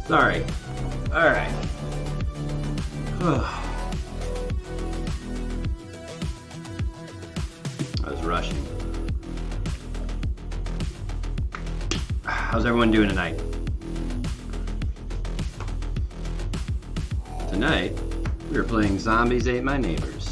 Sorry. Alright. I was rushing. How's everyone doing tonight? Tonight, we were playing Zombies Ate My Neighbors.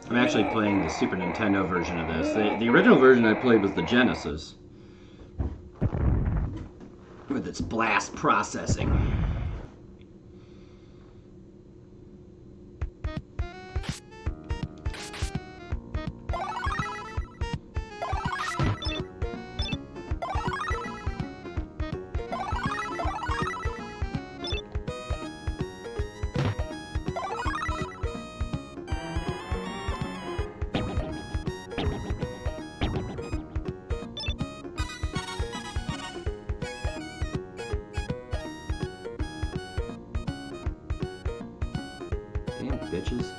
I'm actually playing the Super Nintendo version of this. The original version I played was the Genesis, with its blast processing. Bitches.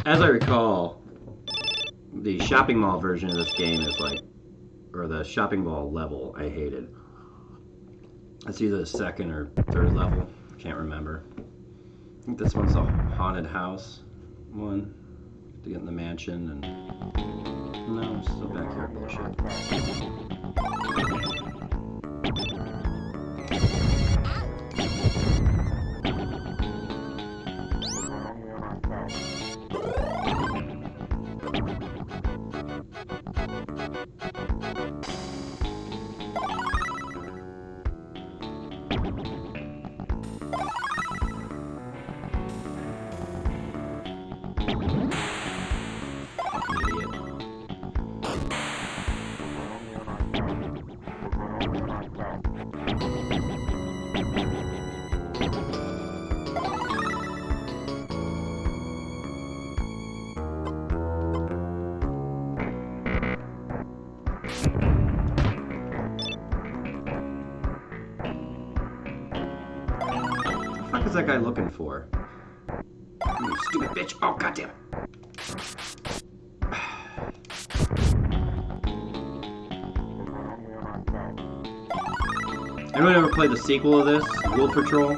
As I recall, the shopping mall version of this game is like, or the shopping mall level, I hated. It's either the second or third level, can't remember. I think this one's a haunted house one, to get in the mansion, and no, I'm still back here, bullshit. What is that guy looking for? You stupid bitch! Oh, goddamn! Anyone ever play the sequel of this, Ghoul Patrol?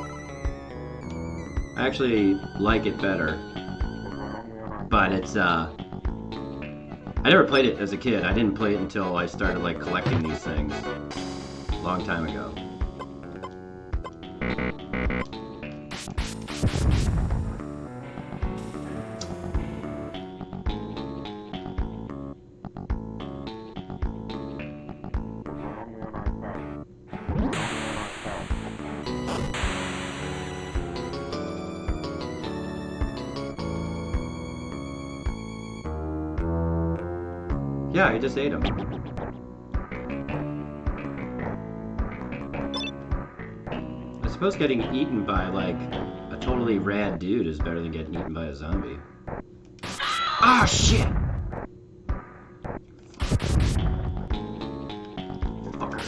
I actually like it better, but it's I never played it as a kid. I didn't play it until I started like collecting these things a long time ago. Yeah, I just ate him. I suppose getting eaten by, like, a totally rad dude is better than getting eaten by a zombie. Ah, shit! Fucker.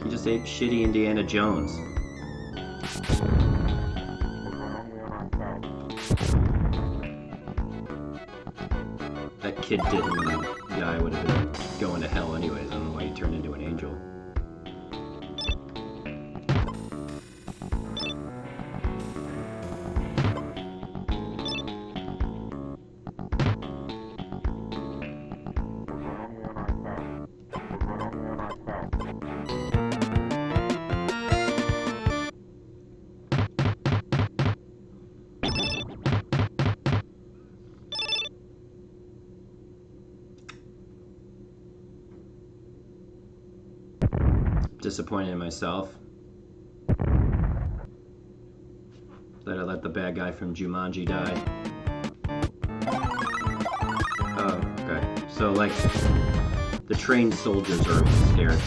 He just ate shitty Indiana Jones. kid did him, the guy would have been going to hell anyways. I don't know why he turned into an angel. Disappointed in myself that I let the bad guy from Jumanji die. Oh, okay. So, like, the trained soldiers are scared.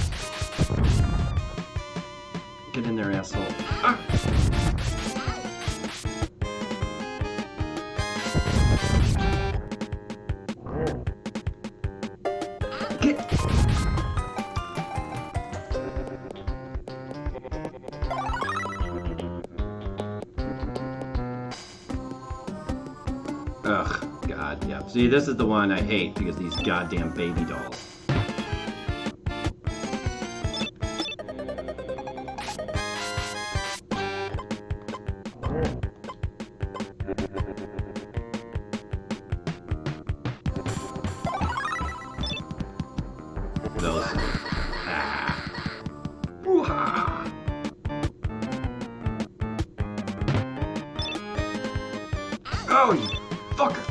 Get in there, asshole. Ah! Ugh, God, yeah. See, this is the one I hate because these goddamn baby dolls. Those. Ah. Woo-ha! Oh, you fucker!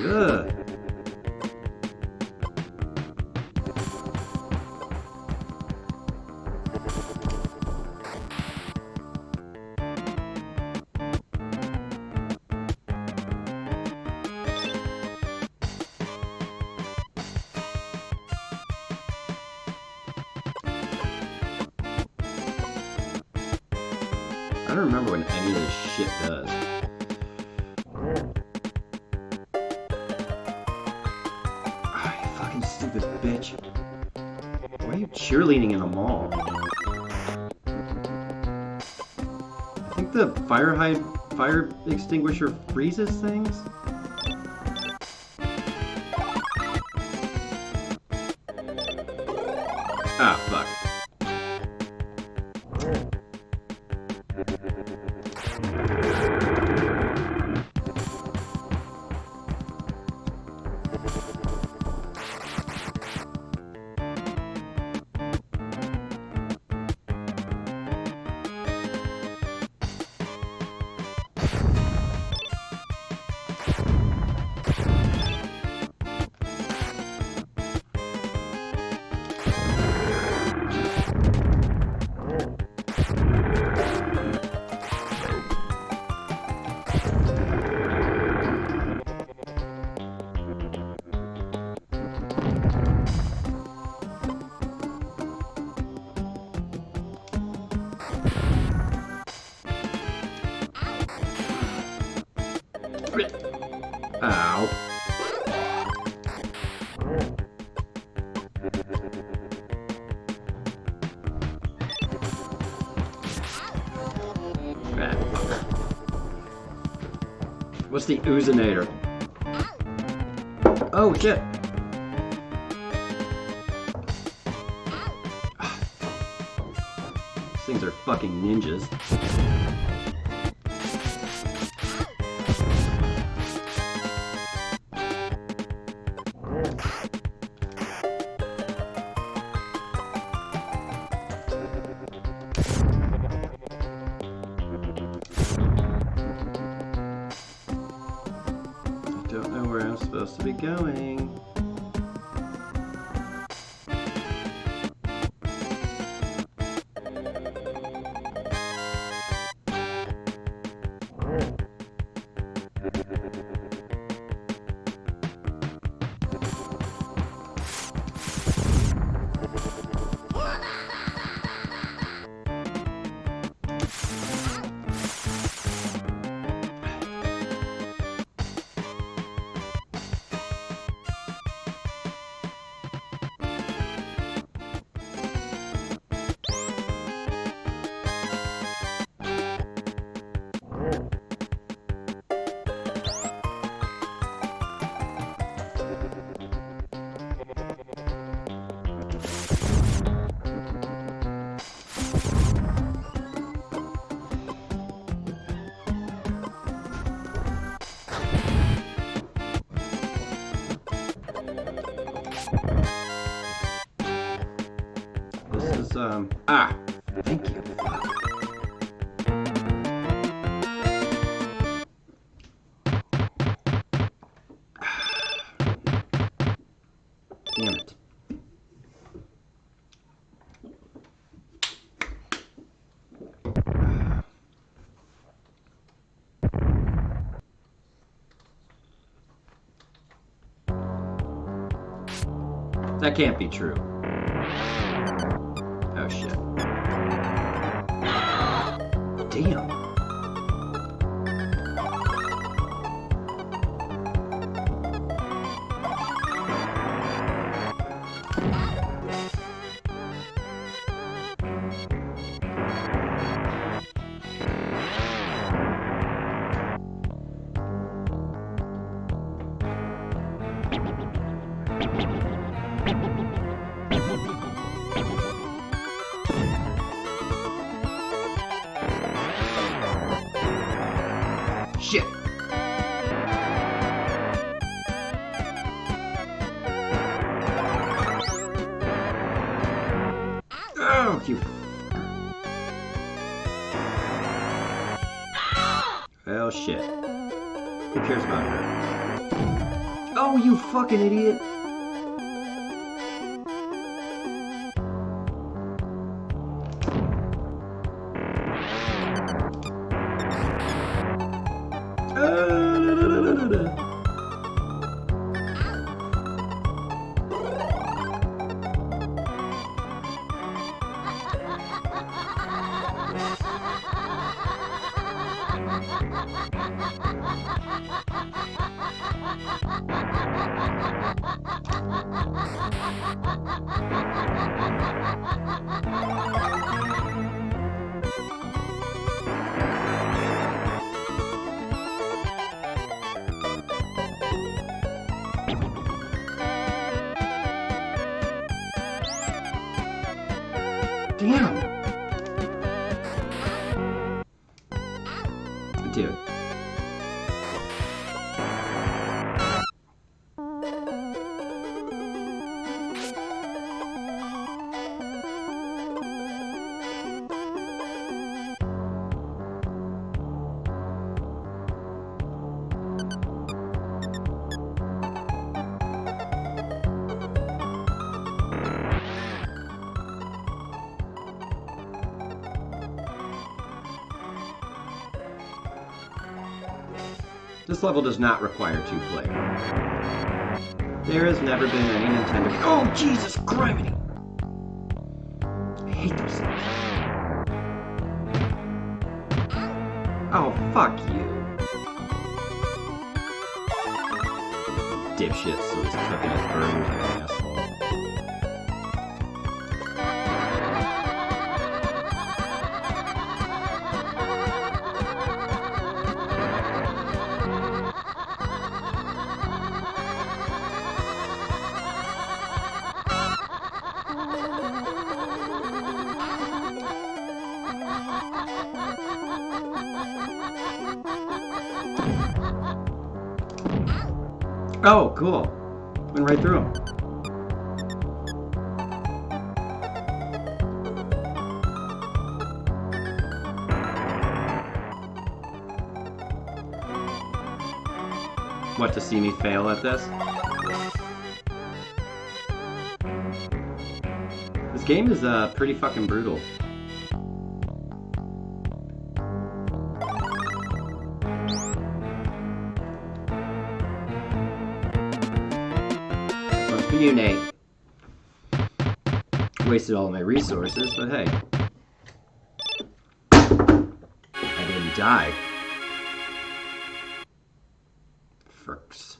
Ugh. I don't remember when any of this shit does. Stupid bitch. Why are you cheerleading in a mall? I think the fire extinguisher freezes things? Ah, fuck. Ow. What's the oozinator? Oh, shit. These things are fucking ninjas. Supposed to be going. Thank you. Damn it. That can't be true. Oh shit. Damn. Shit. Oh, you. Well, shit. Who cares about her? Oh, you fucking idiot. Damn! Dude. This level does not require 2 players. There has never been any Nintendo... Oh, Jesus Christ! I hate those things. Oh, fuck you. Dipshit, so he's cooking his burgers, you asshole. Oh, cool. Went right through him. What, to see me fail at this? This game is pretty fucking brutal. For you, Nate. Wasted all of my resources, but hey. I didn't die. Fricks.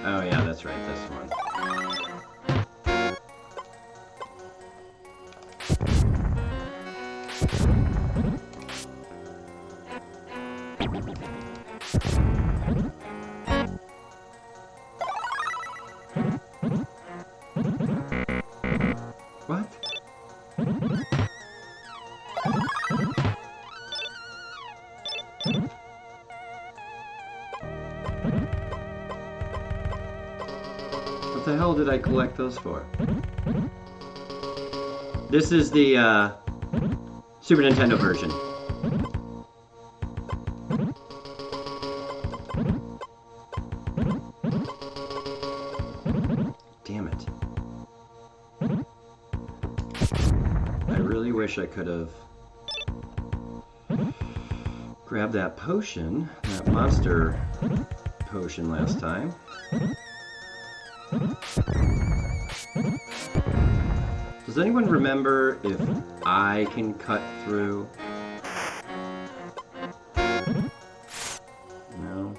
Oh yeah, that's right, this one. What the hell did I collect those for? This is the Super Nintendo version. Damn it. I really wish I could have grabbed that potion, that monster potion last time. Does anyone remember if I can cut through? No.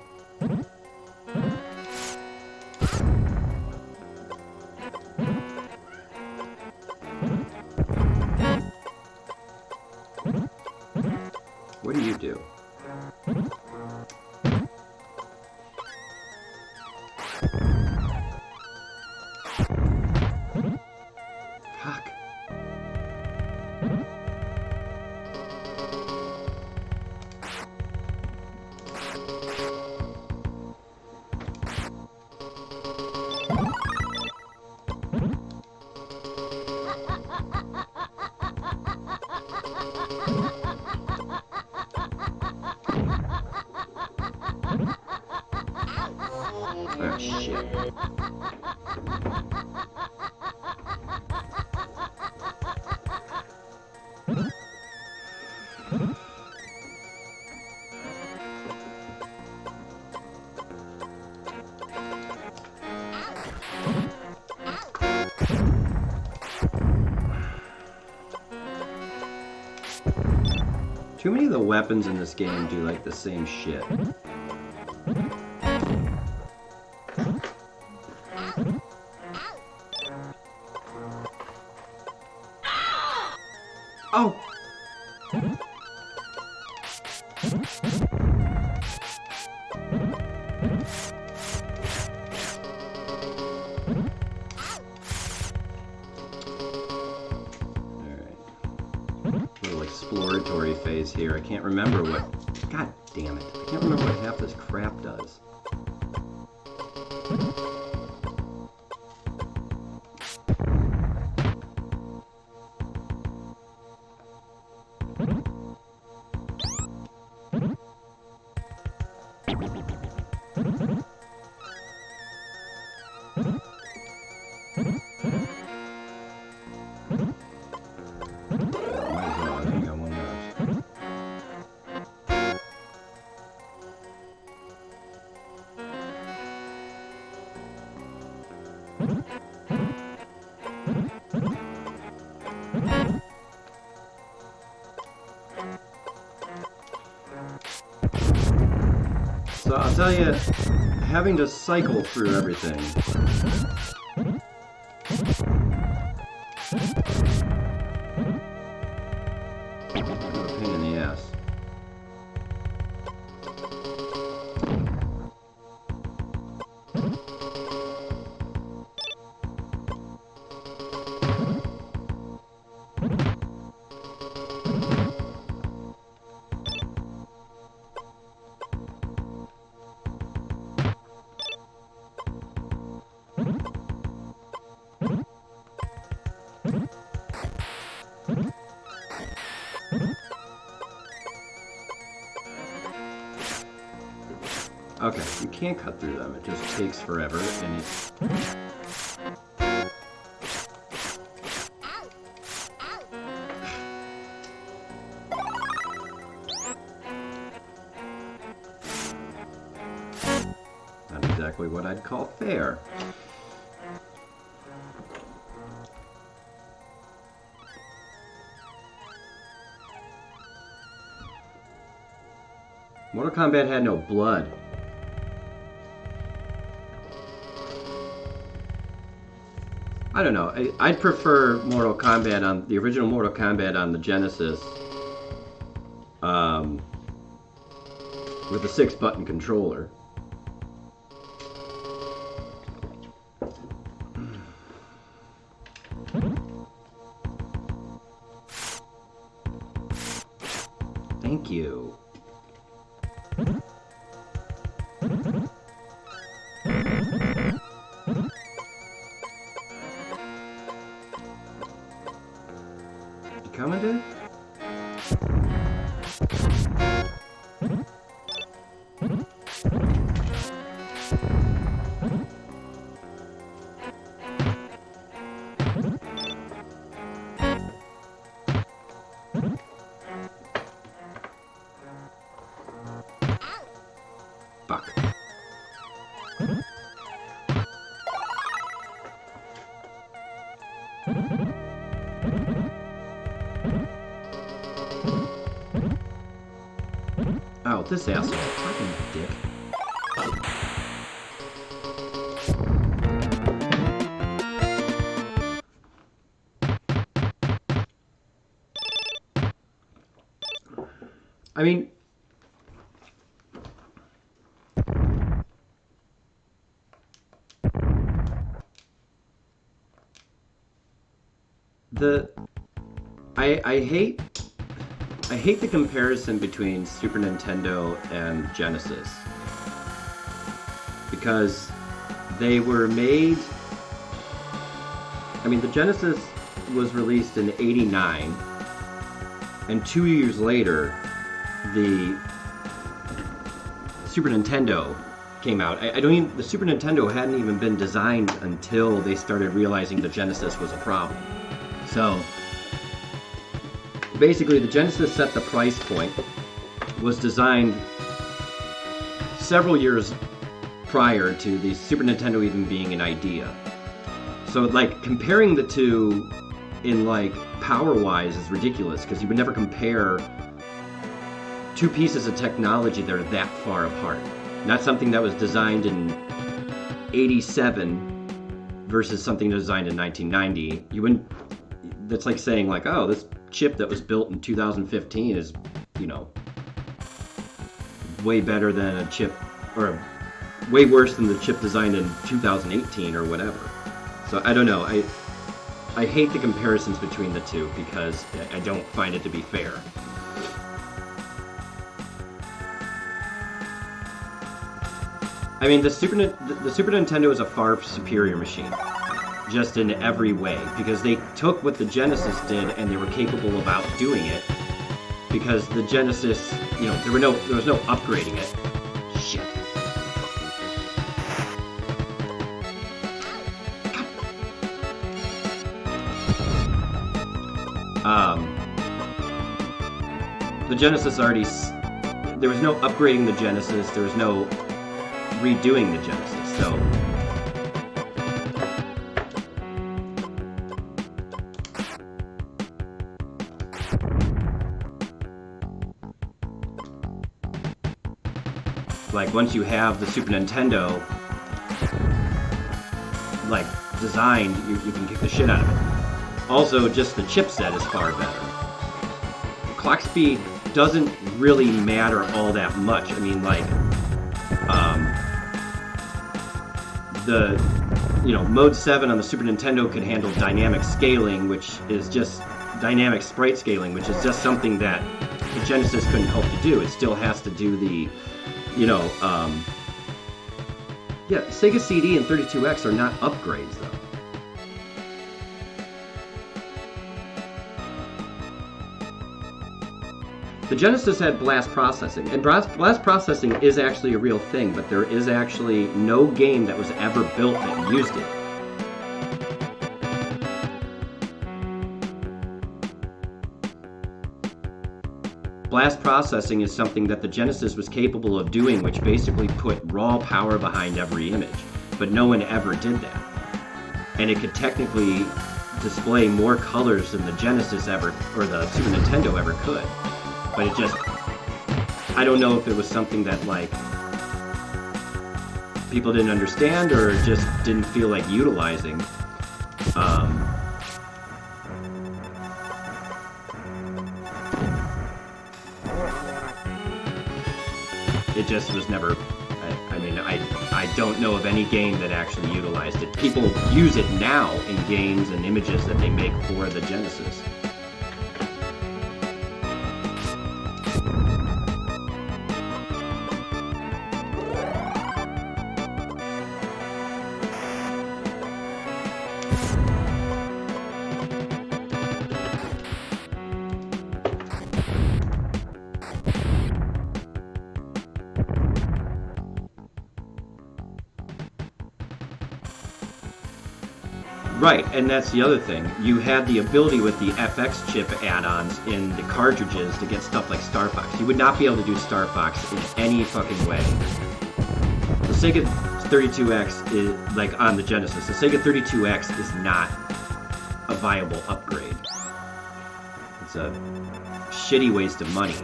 What do you do? Fuck. Oh, shit. Too many of the weapons in this game do like the same shit. Oh! Little exploratory phase here. I can't remember what... God damn it. I can't remember what half this crap does. So I'll tell you, having to cycle through everything. A pain in the ass. Okay, you can't cut through them. It just takes forever, and it's... not exactly what I'd call fair. Mortal Kombat had no blood. I don't know. I'd prefer Mortal Kombat on the original Mortal Kombat on the Genesis, with a 6-button controller. Thank you. out this asshole. Fucking dick. I mean, I hate the comparison between Super Nintendo and Genesis, because they were made. I mean, the Genesis was released in '89, and 2 years later, the Super Nintendo came out. The Super Nintendo hadn't even been designed until they started realizing the Genesis was a problem. So basically, the Genesis set the price point, was designed several years prior to the Super Nintendo even being an idea. So like comparing the two in like power-wise is ridiculous, because you would never compare two pieces of technology that are that far apart. Not something that was designed in '87 versus something designed in 1990. You wouldn't. That's like saying like, oh, this chip that was built in 2015 is, you know, way better than a chip, or way worse than the chip designed in 2018 or whatever. So I don't know. I hate the comparisons between the two because I don't find it to be fair. I mean, the Super Nintendo is a far superior machine, just in every way, because they took what the Genesis did and they were capable of outdoing it. Because the Genesis, you know, there was no upgrading it. Shit. The Genesis already. There was no upgrading the Genesis. There was no redoing the Genesis. So. Like, once you have the Super Nintendo, like, designed, you can kick the shit out of it. Also, just the chipset is far better. Clock speed doesn't really matter all that much. I mean, like, Mode 7 on the Super Nintendo could handle dynamic scaling, which is just dynamic sprite scaling, which is just something that the Genesis couldn't hope to do. It still has to do the Sega CD and 32X are not upgrades, though. The Genesis had blast processing, and blast processing is actually a real thing, but there is actually no game that was ever built that used it. Blast processing is something that the Genesis was capable of doing, which basically put raw power behind every image, but no one ever did that. And it could technically display more colors than the Genesis ever, or the Super Nintendo ever could. But it just, I don't know if it was something that, like, people didn't understand or just didn't feel like utilizing. It just was never, I don't know of any game that actually utilized it. People use it now in games and images that they make for the Genesis. Right, and that's the other thing. You had the ability with the FX chip add-ons in the cartridges to get stuff like Star Fox. You would not be able to do Star Fox in any fucking way. The Sega 32X is, like, on the Genesis, the Sega 32X is not a viable upgrade. It's a shitty waste of money.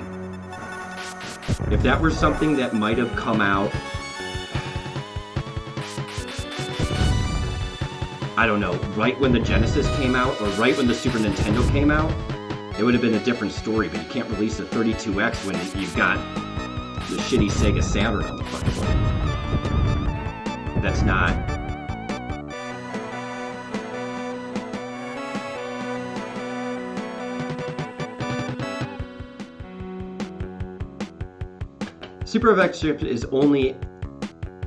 If that were something that might have come out, I don't know, right when the Genesis came out or right when the Super Nintendo came out, it would have been a different story. But you can't release a 32X when you've got the shitty Sega Saturn on the fucking board. That's not. Super FX chip is only.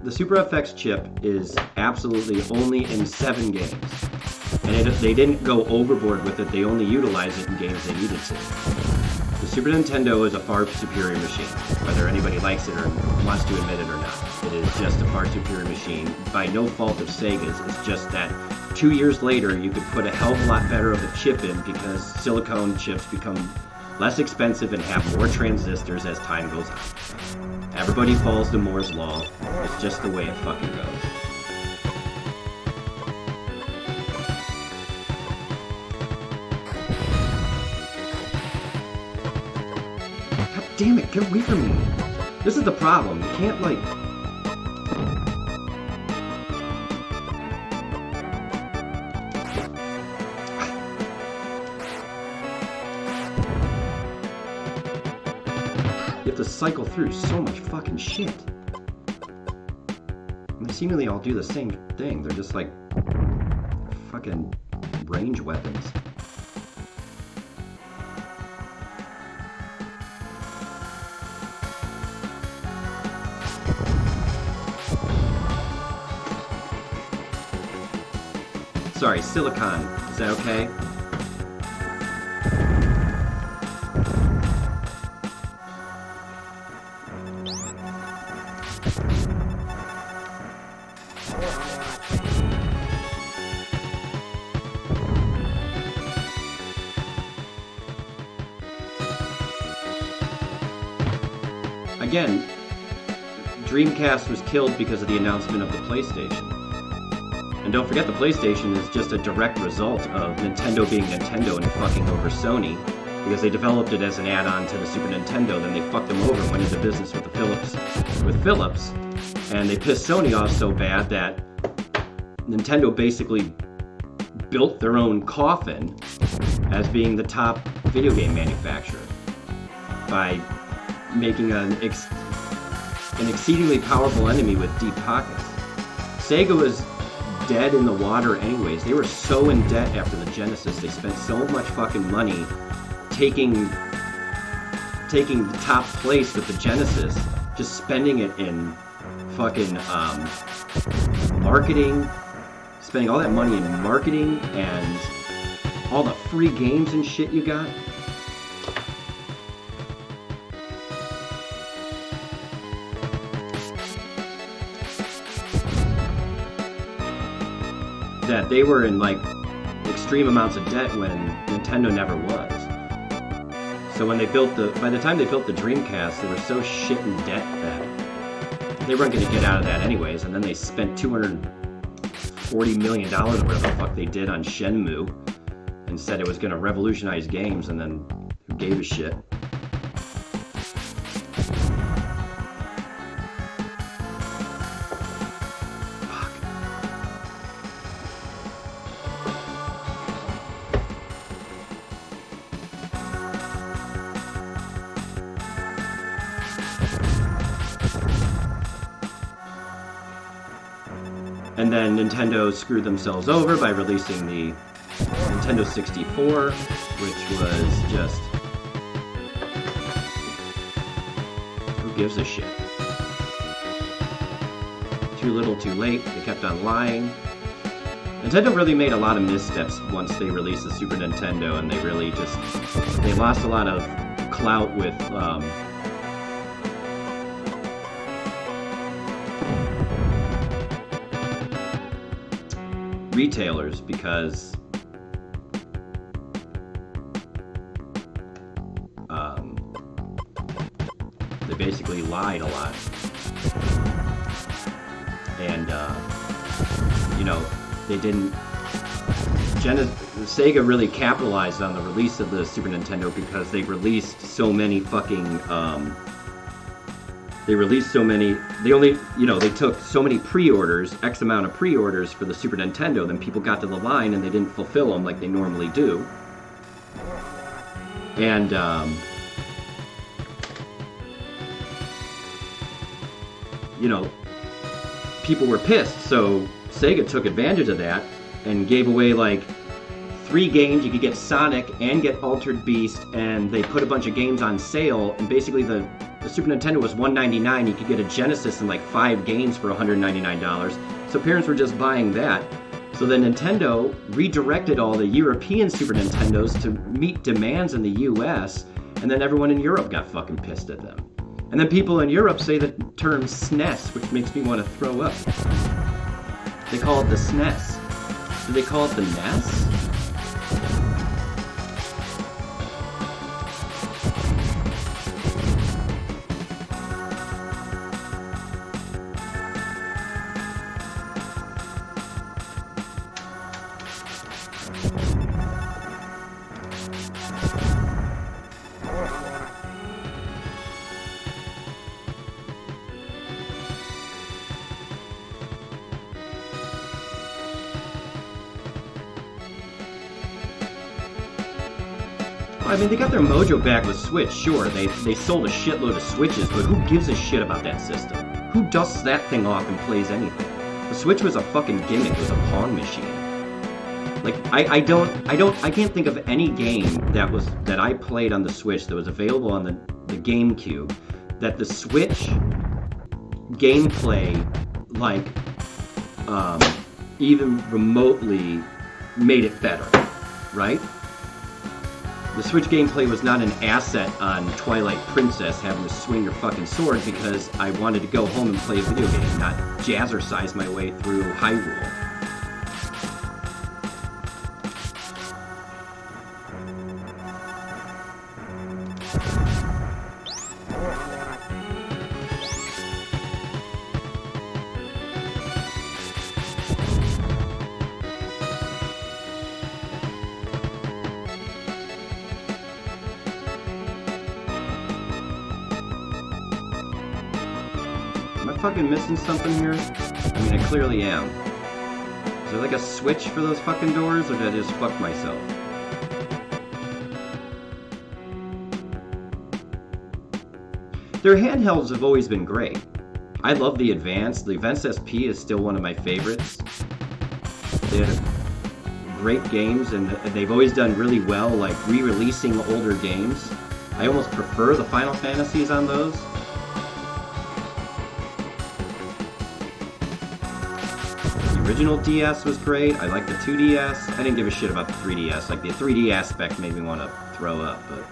The Super FX chip is absolutely only in 7 games. And they didn't go overboard with it, they only utilized it in games they needed to. The Super Nintendo is a far superior machine, whether anybody likes it or wants to admit it or not. It is just a far superior machine, by no fault of Sega's. It's just that 2 years later, you could put a hell of a lot better of a chip in because silicone chips become less expensive and have more transistors as time goes on. Everybody falls to Moore's Law. It's just the way it fucking goes. God damn it, get away from me. This is the problem. You can't, like... You have to cycle through so much fucking shit. And they seemingly all do the same thing. They're just like fucking range weapons. Sorry, silicon. Is that okay? Again, Dreamcast was killed because of the announcement of the PlayStation. And don't forget, the PlayStation is just a direct result of Nintendo being Nintendo and fucking over Sony, because they developed it as an add-on to the Super Nintendo, then they fucked them over and went into business with Philips, and they pissed Sony off so bad that Nintendo basically built their own coffin as being the top video game manufacturer by making an exceedingly powerful enemy with deep pockets. Sega was dead in the water anyways. They were so in debt after the Genesis. They spent so much fucking money taking the top place with the Genesis, just spending it in fucking marketing, spending all that money in marketing and all the free games and shit you got. That they were in like extreme amounts of debt when Nintendo never was. So when they built by the time they built the Dreamcast, they were so shit in debt that they weren't going to get out of that anyways. And then they spent $240 million or whatever the fuck they did on Shenmue and said it was going to revolutionize games, and then who gave a shit? And then Nintendo screwed themselves over by releasing the Nintendo 64, which was just... who gives a shit? Too little, too late. They kept on lying. Nintendo really made a lot of missteps once they released the Super Nintendo, and they really just... they lost a lot of clout with... retailers, because they basically lied a lot, and you know, they didn't. Sega really capitalized on the release of the Super Nintendo because they released so many fucking they released so many. They only, they took so many pre-orders, X amount of pre-orders for the Super Nintendo. Then people got to the line and they didn't fulfill them like they normally do. And people were pissed. So Sega took advantage of that and gave away like 3 games. You could get Sonic and get Altered Beast, and they put a bunch of games on sale. And basically, the Super Nintendo was $199. You could get a Genesis and like 5 games for $199. So parents were just buying that. So then Nintendo redirected all the European Super Nintendos to meet demands in the US, and then everyone in Europe got fucking pissed at them. And then people in Europe say the term SNES, which makes me want to throw up. They call it the SNES. Do they call it the NES? I mean, they got their mojo back with Switch, sure. They sold a shitload of Switches, but who gives a shit about that system? Who dusts that thing off and plays anything? The Switch was a fucking gimmick. It was a pawn machine. Like, I can't think of any game that I played on the Switch that was available on the GameCube that the Switch gameplay, like, even remotely made it better, right? The Switch gameplay was not an asset on Twilight Princess having to swing your fucking sword because I wanted to go home and play a video game, not jazzercise my way through Hyrule. Am I fucking missing something here? I mean, I clearly am. Is there like a switch for those fucking doors, or did I just fuck myself? Their handhelds have always been great. I love the Advance. The Advance SP is still one of my favorites. They had great games, and they've always done really well, like re-releasing older games. I almost prefer the Final Fantasies on those. The original DS was great. I liked the 2DS. I didn't give a shit about the 3DS. Like, the 3D aspect made me want to throw up, but...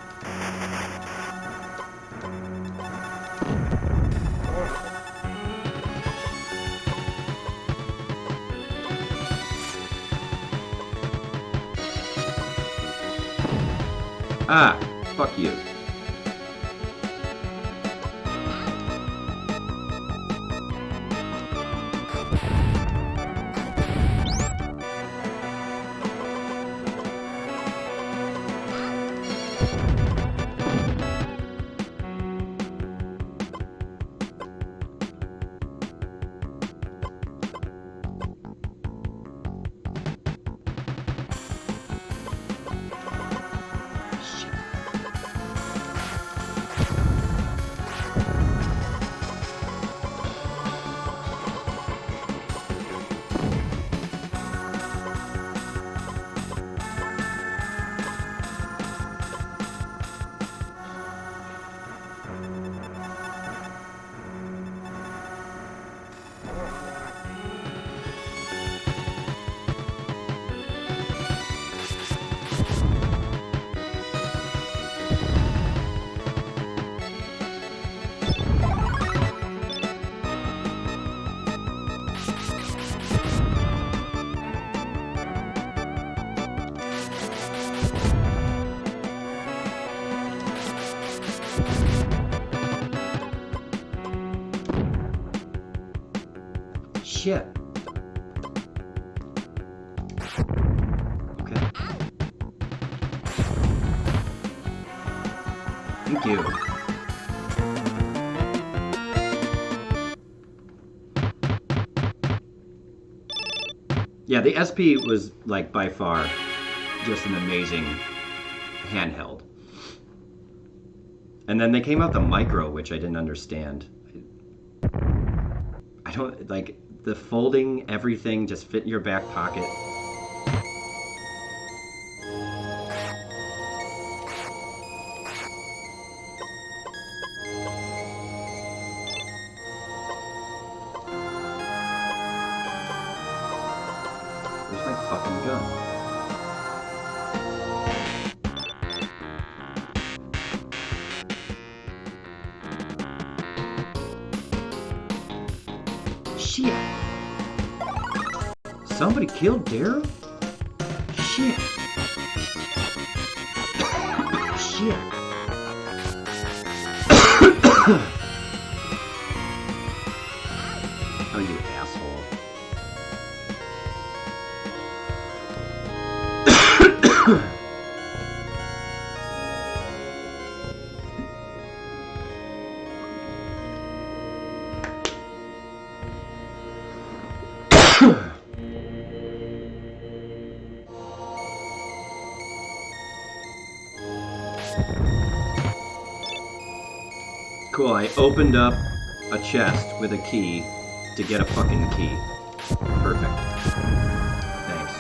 Ah, fuck you. Shit. Okay. Thank you. Yeah, the SP was like by far just an amazing handheld. And then they came out the Micro, which I didn't understand. I don't like the folding everything just fit in your back pocket. Where's my fucking gun? Shit! Somebody killed Daryl? Shit! Shit! Oh, you asshole. Cool, I opened up a chest with a key to get a fucking key. Perfect. Thanks.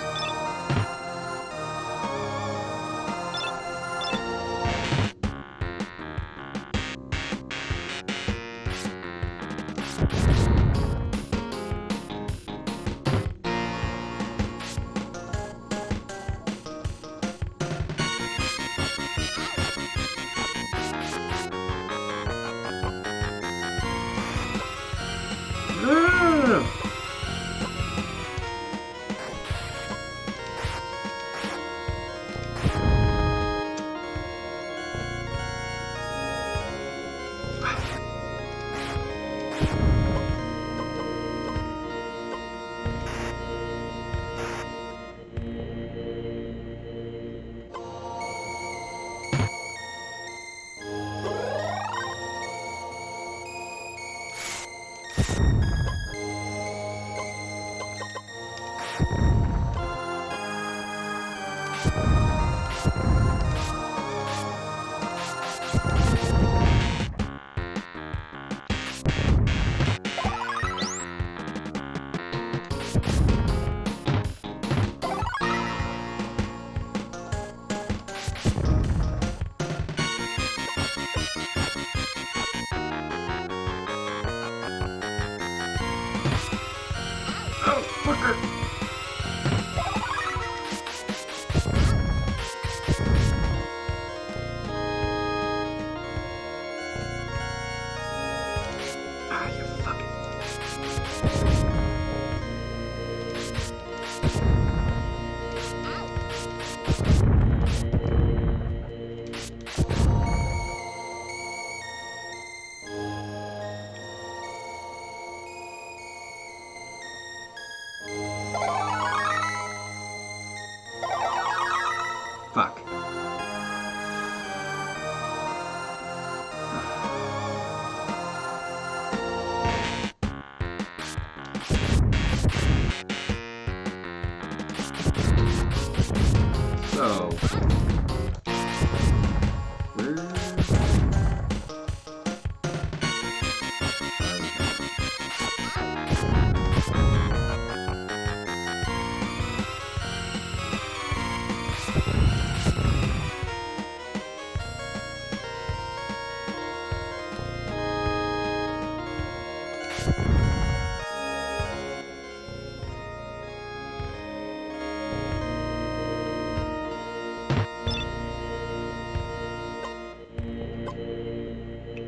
Fuck. So,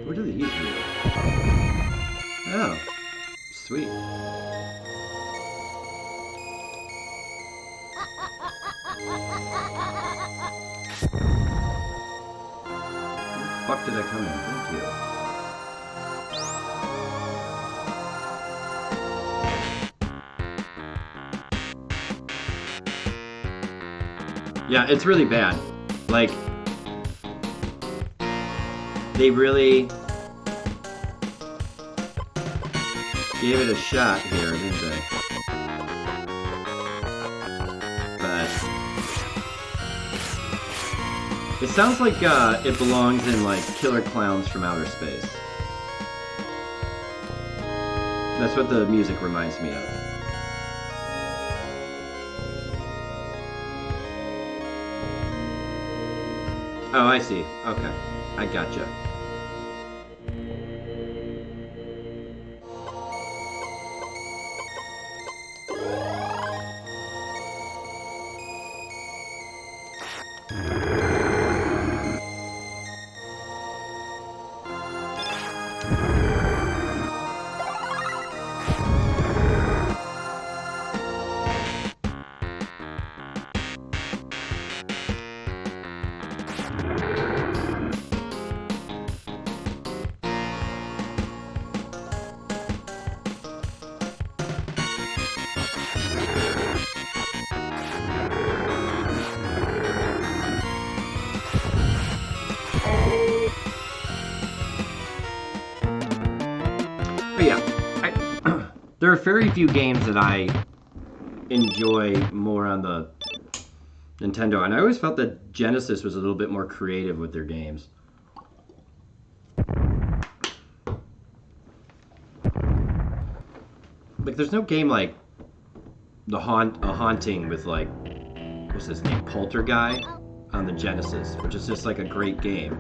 what do they eat here? Oh, sweet. Where the fuck did I come in? Thank you. Yeah, it's really bad. Like, they really gave it a shot here, didn't they? It sounds like it belongs in like Killer Clowns from Outer Space. That's what the music reminds me of. Oh, I see. Okay. I gotcha. But yeah, there are very few games that I enjoy more on the Nintendo, and I always felt that Genesis was a little bit more creative with their games. Like, there's no game like a Haunting with like, what's his name, Poltergeist on the Genesis, which is just like a great game.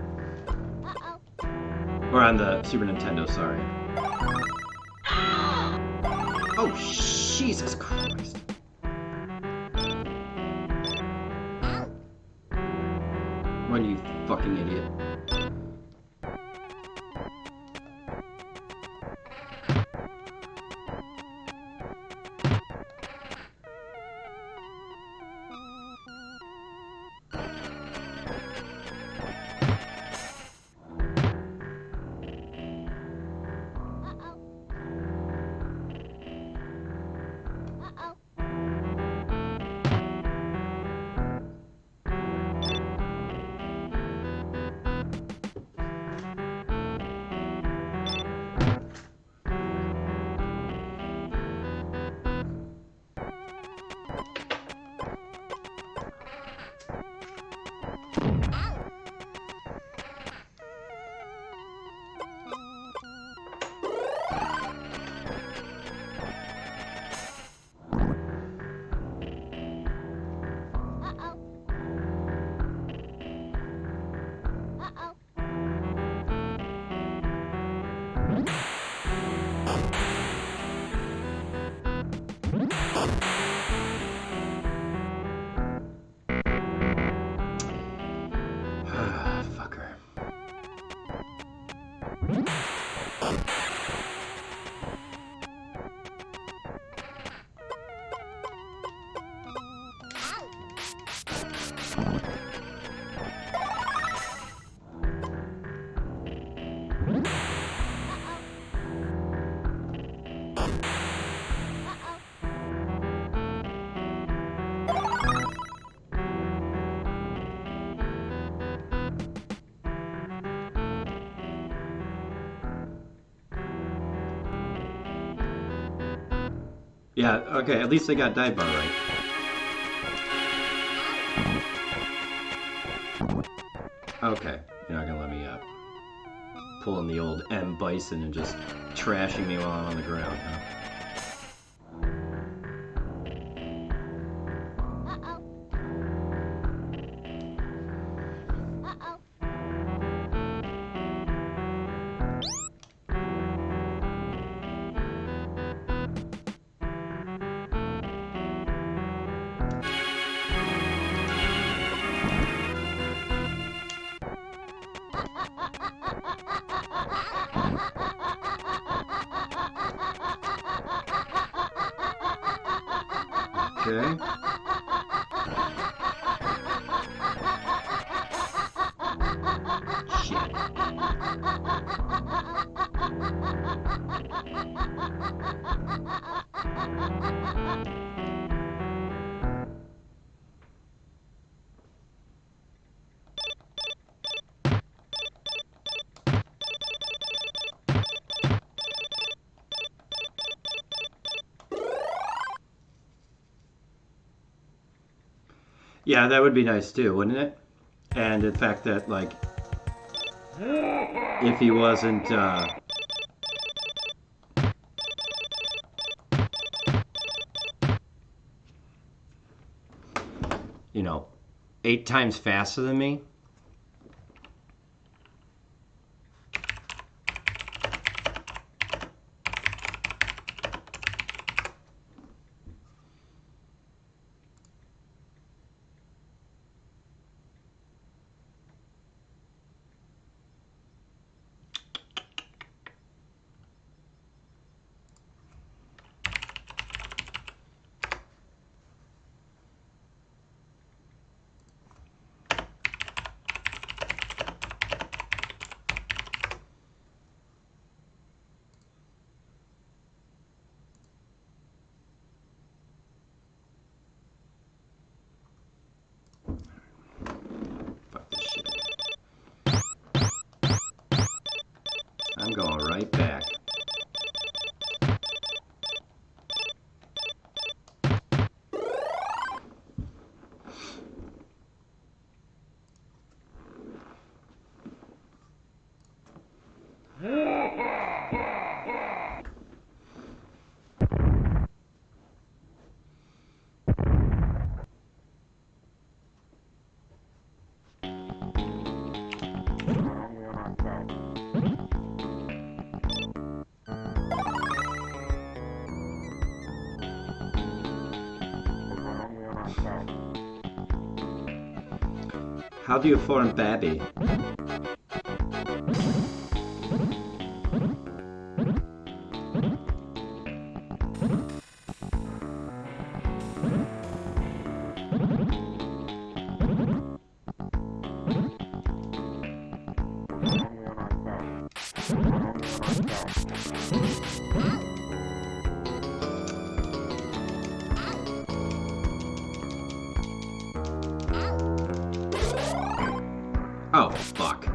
Or on the Super Nintendo, sorry. Oh, Jesus Christ. Run, you fucking idiot. Fucker. Yeah, okay, at least they got dive bar right. Okay, you're not gonna let me pull in the old M. Bison and just trashing me while I'm on the ground, huh? Okay. Shit. Yeah, that would be nice too, wouldn't it? And the fact that, like, if he wasn't, you know, 8 times faster than me, fuck this shit. I'm going right back. How do you form baby? Oh, fuck.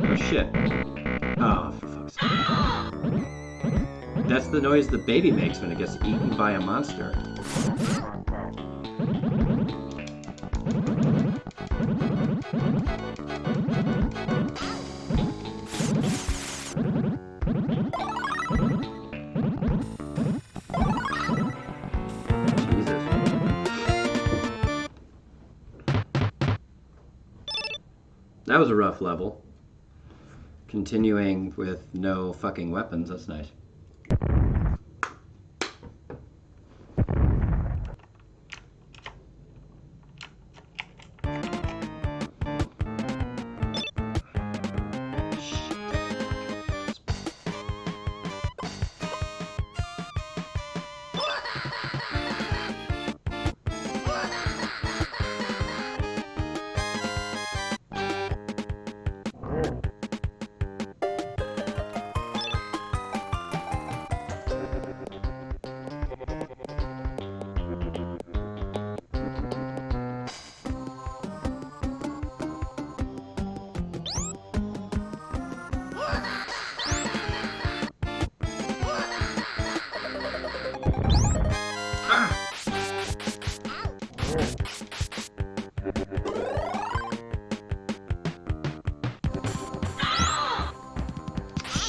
Oh, shit. Oh, for fuck's sake. That's the noise the baby makes when it gets eaten by a monster. That was a rough level. Continuing with no fucking weapons, that's nice.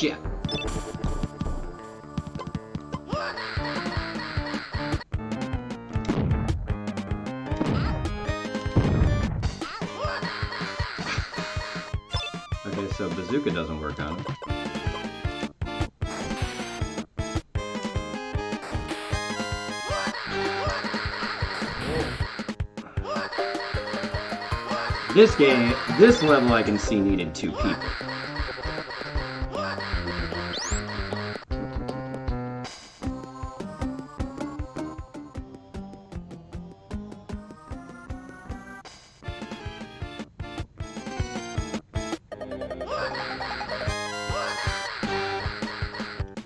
Shit. Okay, so bazooka doesn't work on it. This level I can see needed 2 people.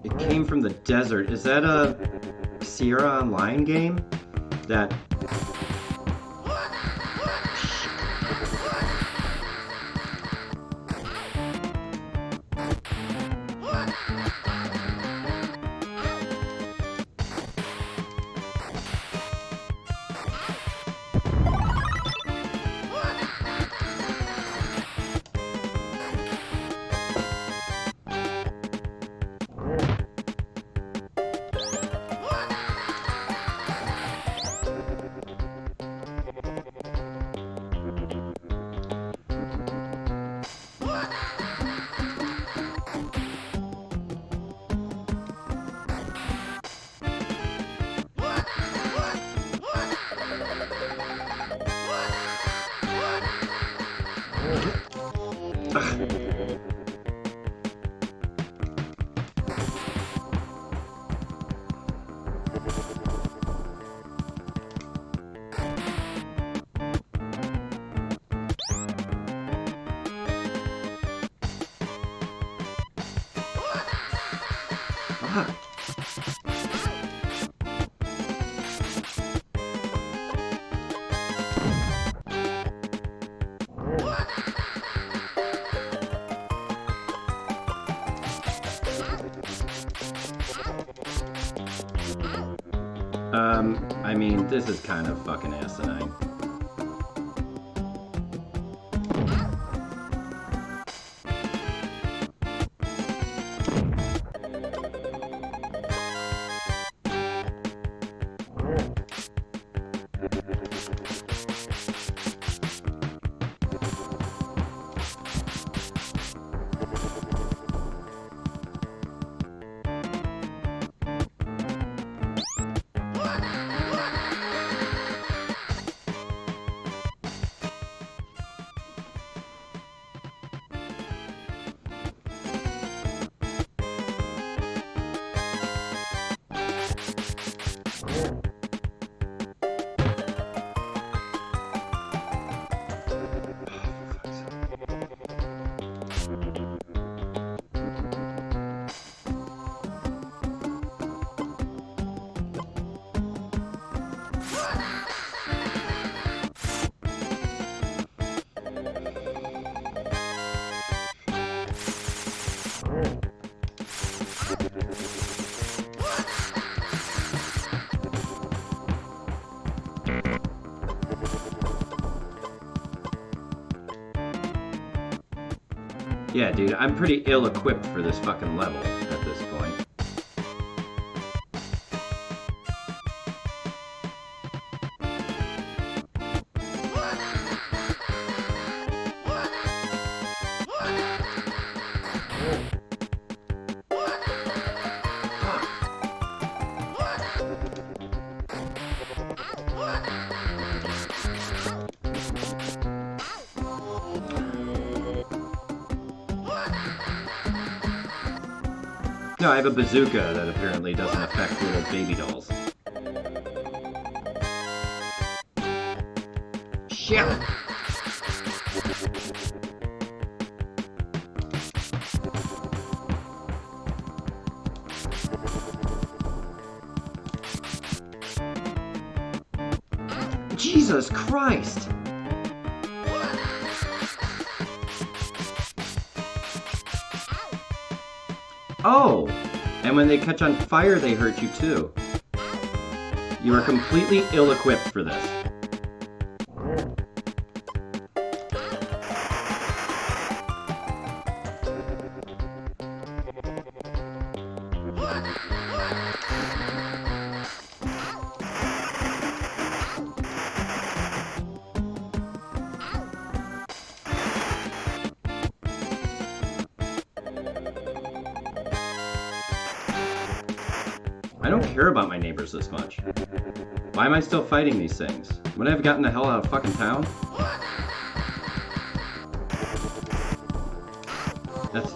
It came from the desert. Is that a Sierra Online game? That... I mean, this is kind of fucking asinine. Yeah, dude, I'm pretty ill-equipped for this fucking level at this point. No, I have a bazooka that apparently doesn't affect little baby dolls. Shit! Jesus Christ! Oh! And when they catch on fire, they hurt you too. You are completely ill-equipped for this. I don't care about my neighbors this much. Why am I still fighting these things? Would I have gotten the hell out of fucking town? That's...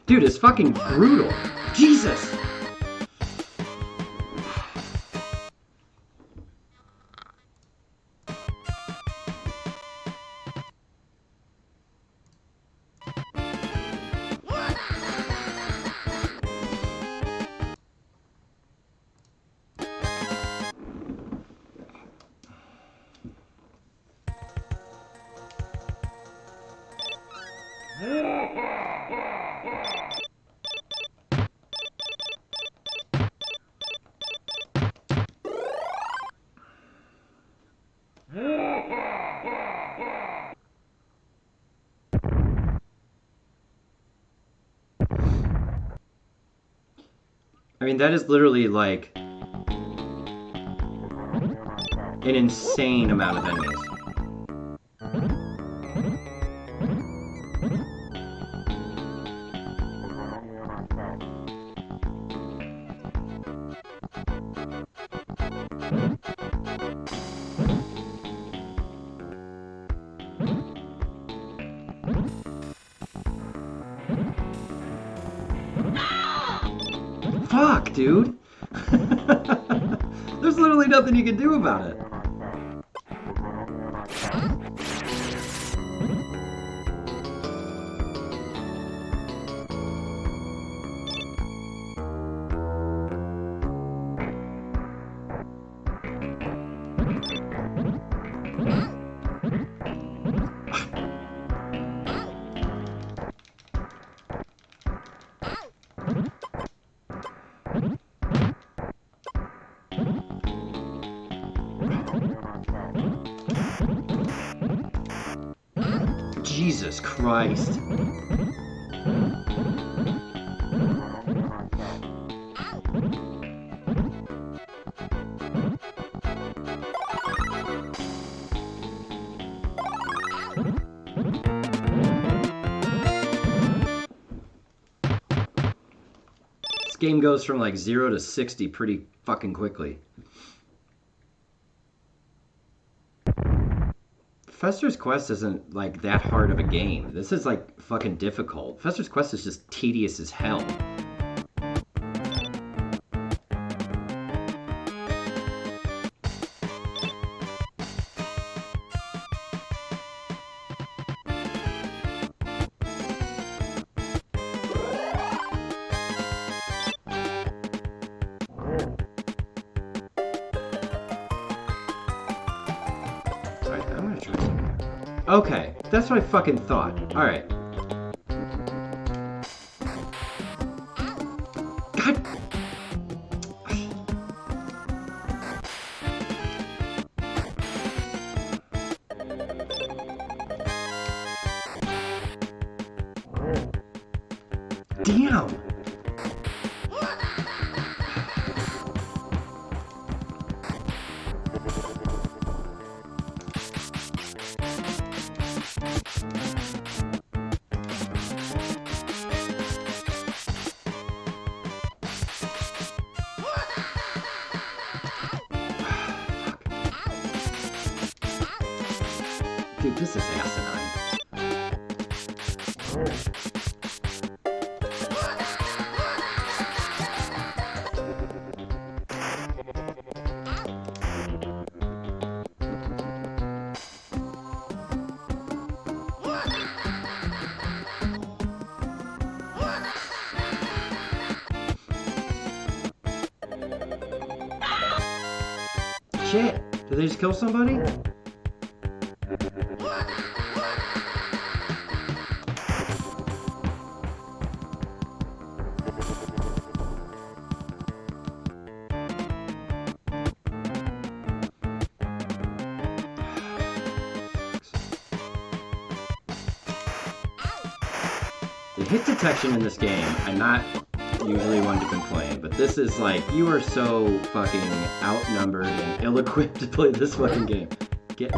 Dude, it's fucking brutal. Jesus! I mean, that is literally like an insane amount of enemies. fuck, dude? There's literally nothing you can do about it. Jesus Christ. This game goes from like 0 to 60 pretty fucking quickly. Fester's Quest isn't like that hard of a game. This is like fucking difficult. Fester's Quest is just tedious as hell. Okay, that's what I fucking thought. Alright. God. Damn. Dude, this is asinine. Shit! Did they just kill somebody? The hit detection in this game, I'm not usually one to complain, but this is like, you are so fucking outnumbered and ill-equipped to play this fucking game. Get...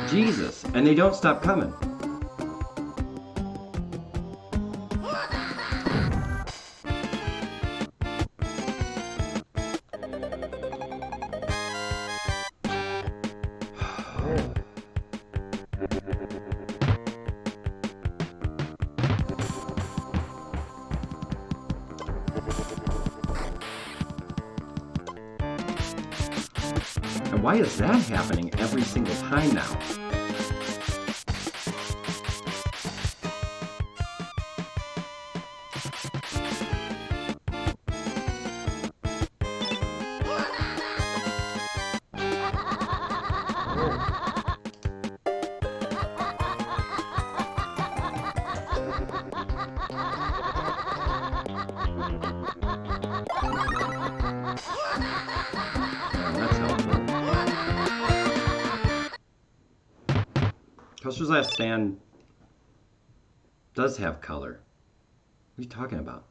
Jesus, and they don't stop coming. And why is that happening every single time now? Custer's Last Stand does have color. What are you talking about?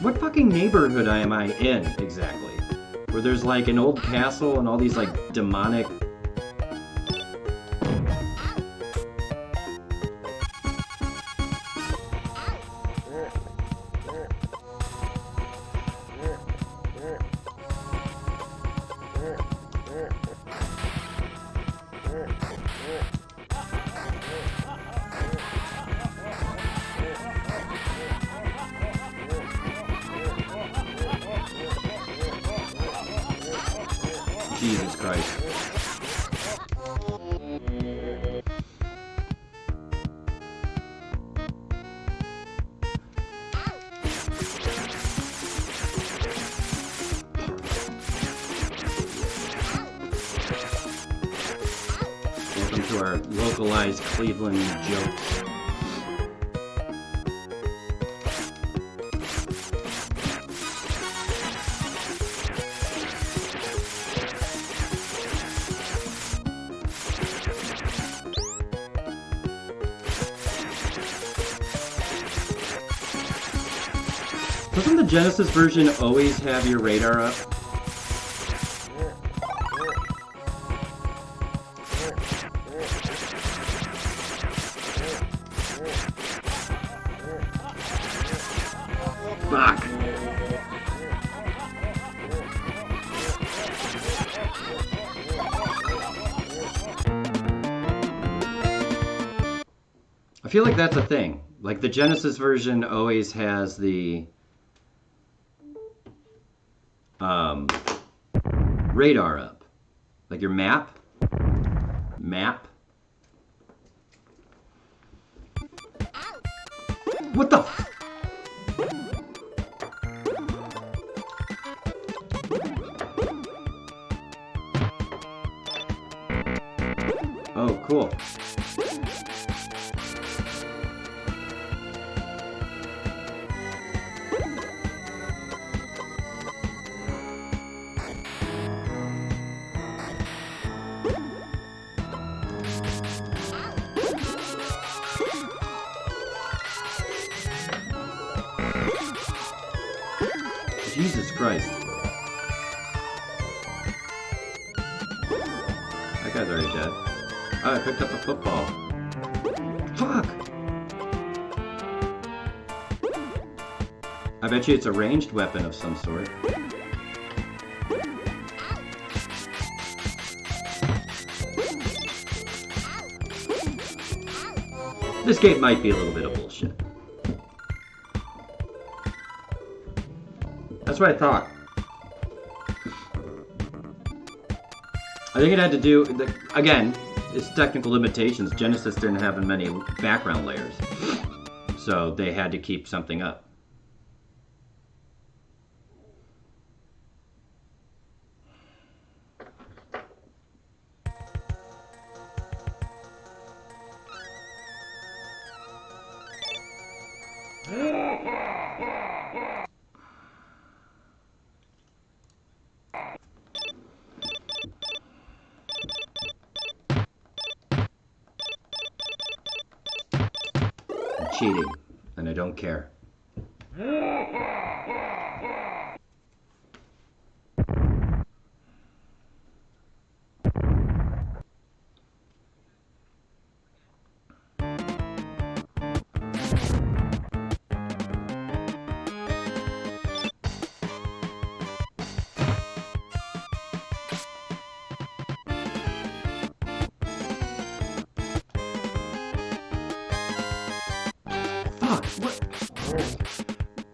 What fucking neighborhood am I in, exactly? Where there's like an old castle and all these like demonic... Jesus Christ. Welcome to our localized Cleveland jokes. Doesn't the Genesis version always have your radar up? Fuck. I feel like that's a thing. Like the Genesis version always has the radar up. Like your map. What the f- Oh, cool. Jesus Christ. That guy's already dead. Oh, I picked up a football. Fuck! I bet you it's a ranged weapon of some sort. This game might be a little bit of bullshit. That's what I thought. I think it had to do, again, it's technical limitations. Genesis didn't have many background layers, so they had to keep something up. Cheating, and I don't care.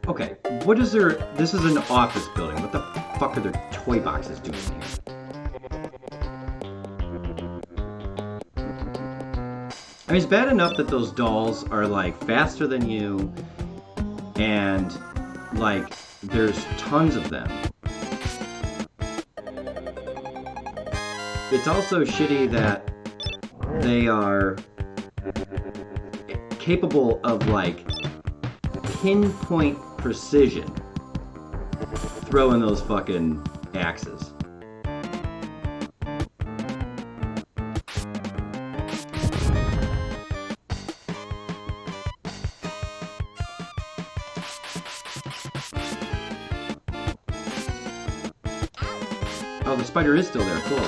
Okay, what is there? This is an office building. What the fuck are their toy boxes doing here? I mean, it's bad enough that those dolls are like faster than you, and like there's tons of them. It's also shitty that they are capable of like pinpoint precision throwing those fucking axes. Oh, the spider is still there. Cool.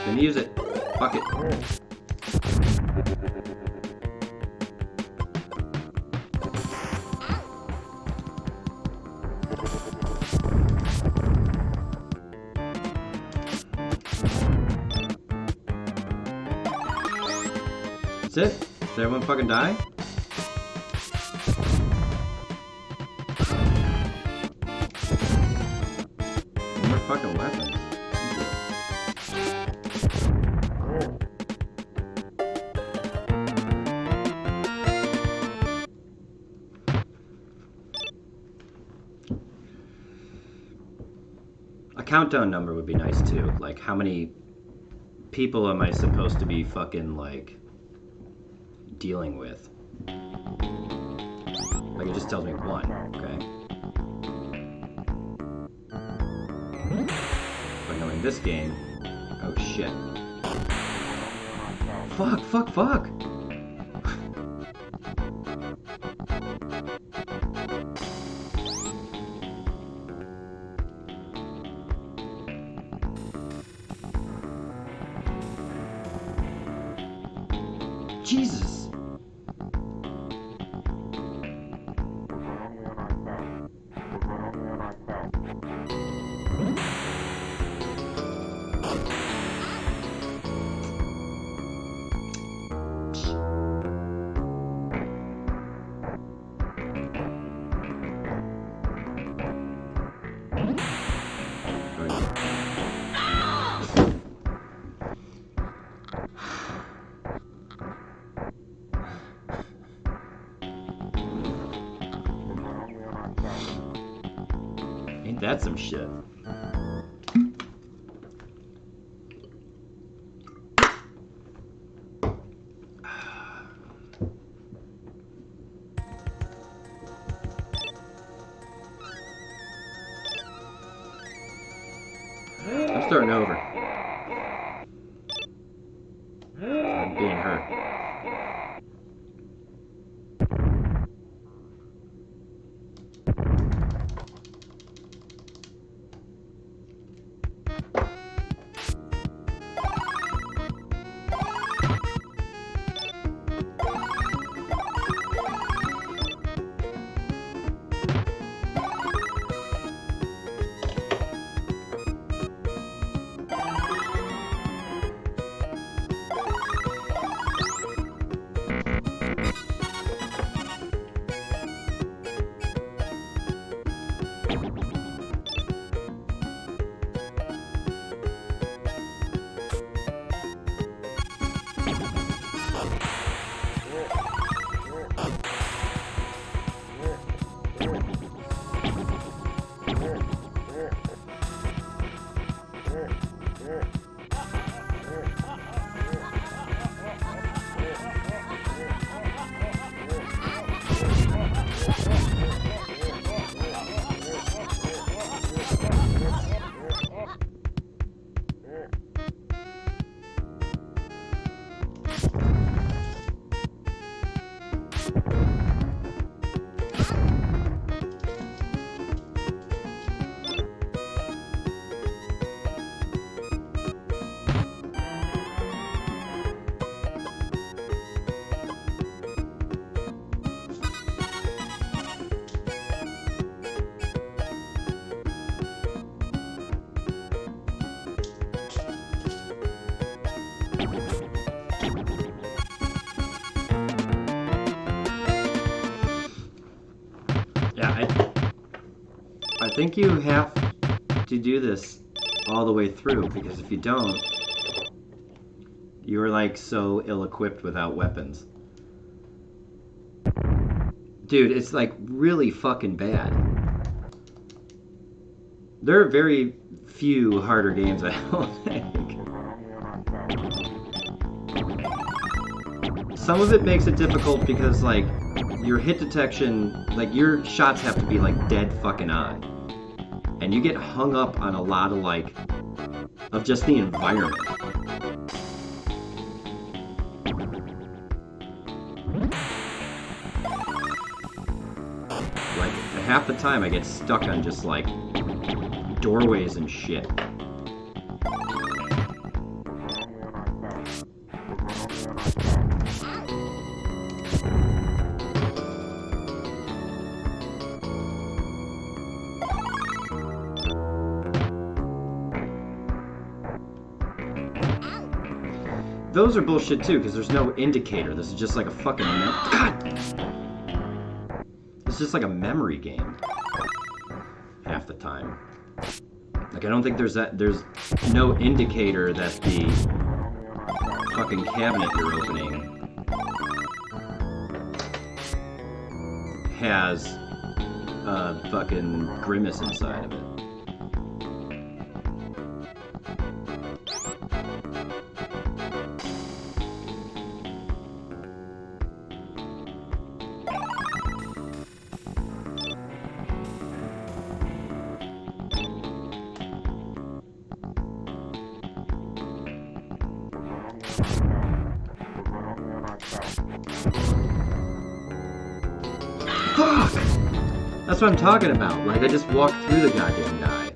Then use it. Fuck it. That's it? Did everyone fucking die? No more fucking weapons. A countdown number would be nice too. Like, how many people am I supposed to be fucking, like, dealing with? Like, it just tells me one, okay? But knowing this game, oh shit. Fuck! Jesus! Ain't that some shit? I'm starting over. I'm being hurt. think you have to do this all the way through, because if you don't, you're like so ill-equipped without weapons. Dude, it's like really fucking bad. There are very few harder games, I don't think. Some of it makes it difficult because, like, your hit detection, like, your shots have to be, like, dead fucking on. And you get hung up on a lot of, like, of just the environment. Like, half the time I get stuck on just, like, doorways and shit. Those are bullshit too, because there's no indicator. This is just like a fucking God! It's just like a memory game. Half the time. Like, I don't think there's no indicator that the fucking cabinet you're opening has a fucking grimace inside of it. Fuck! That's what I'm talking about. Like, I just walked through the goddamn guy.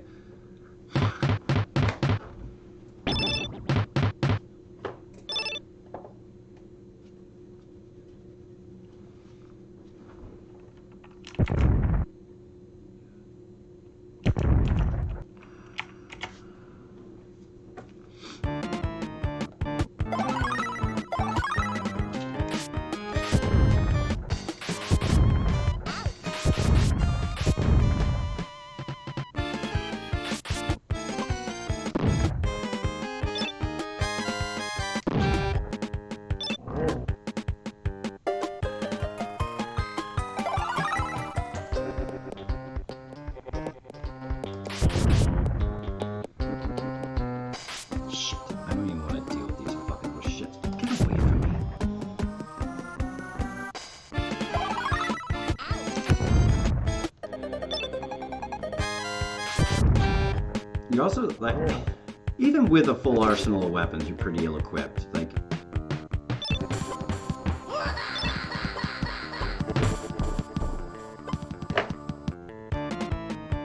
You also, like, even with a full arsenal of weapons, you're pretty ill-equipped. Like,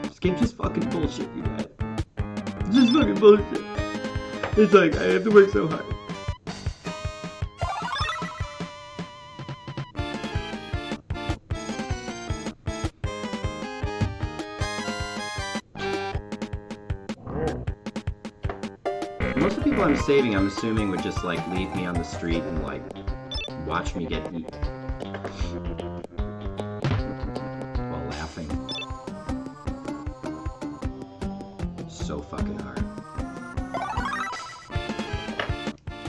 this game's just fucking bullshit, you guys. It's just fucking bullshit. It's like, I have to work so hard. Most of the people I'm saving, I'm assuming, would just, like, leave me on the street and, like, watch me get eaten. While laughing. It's so fucking hard.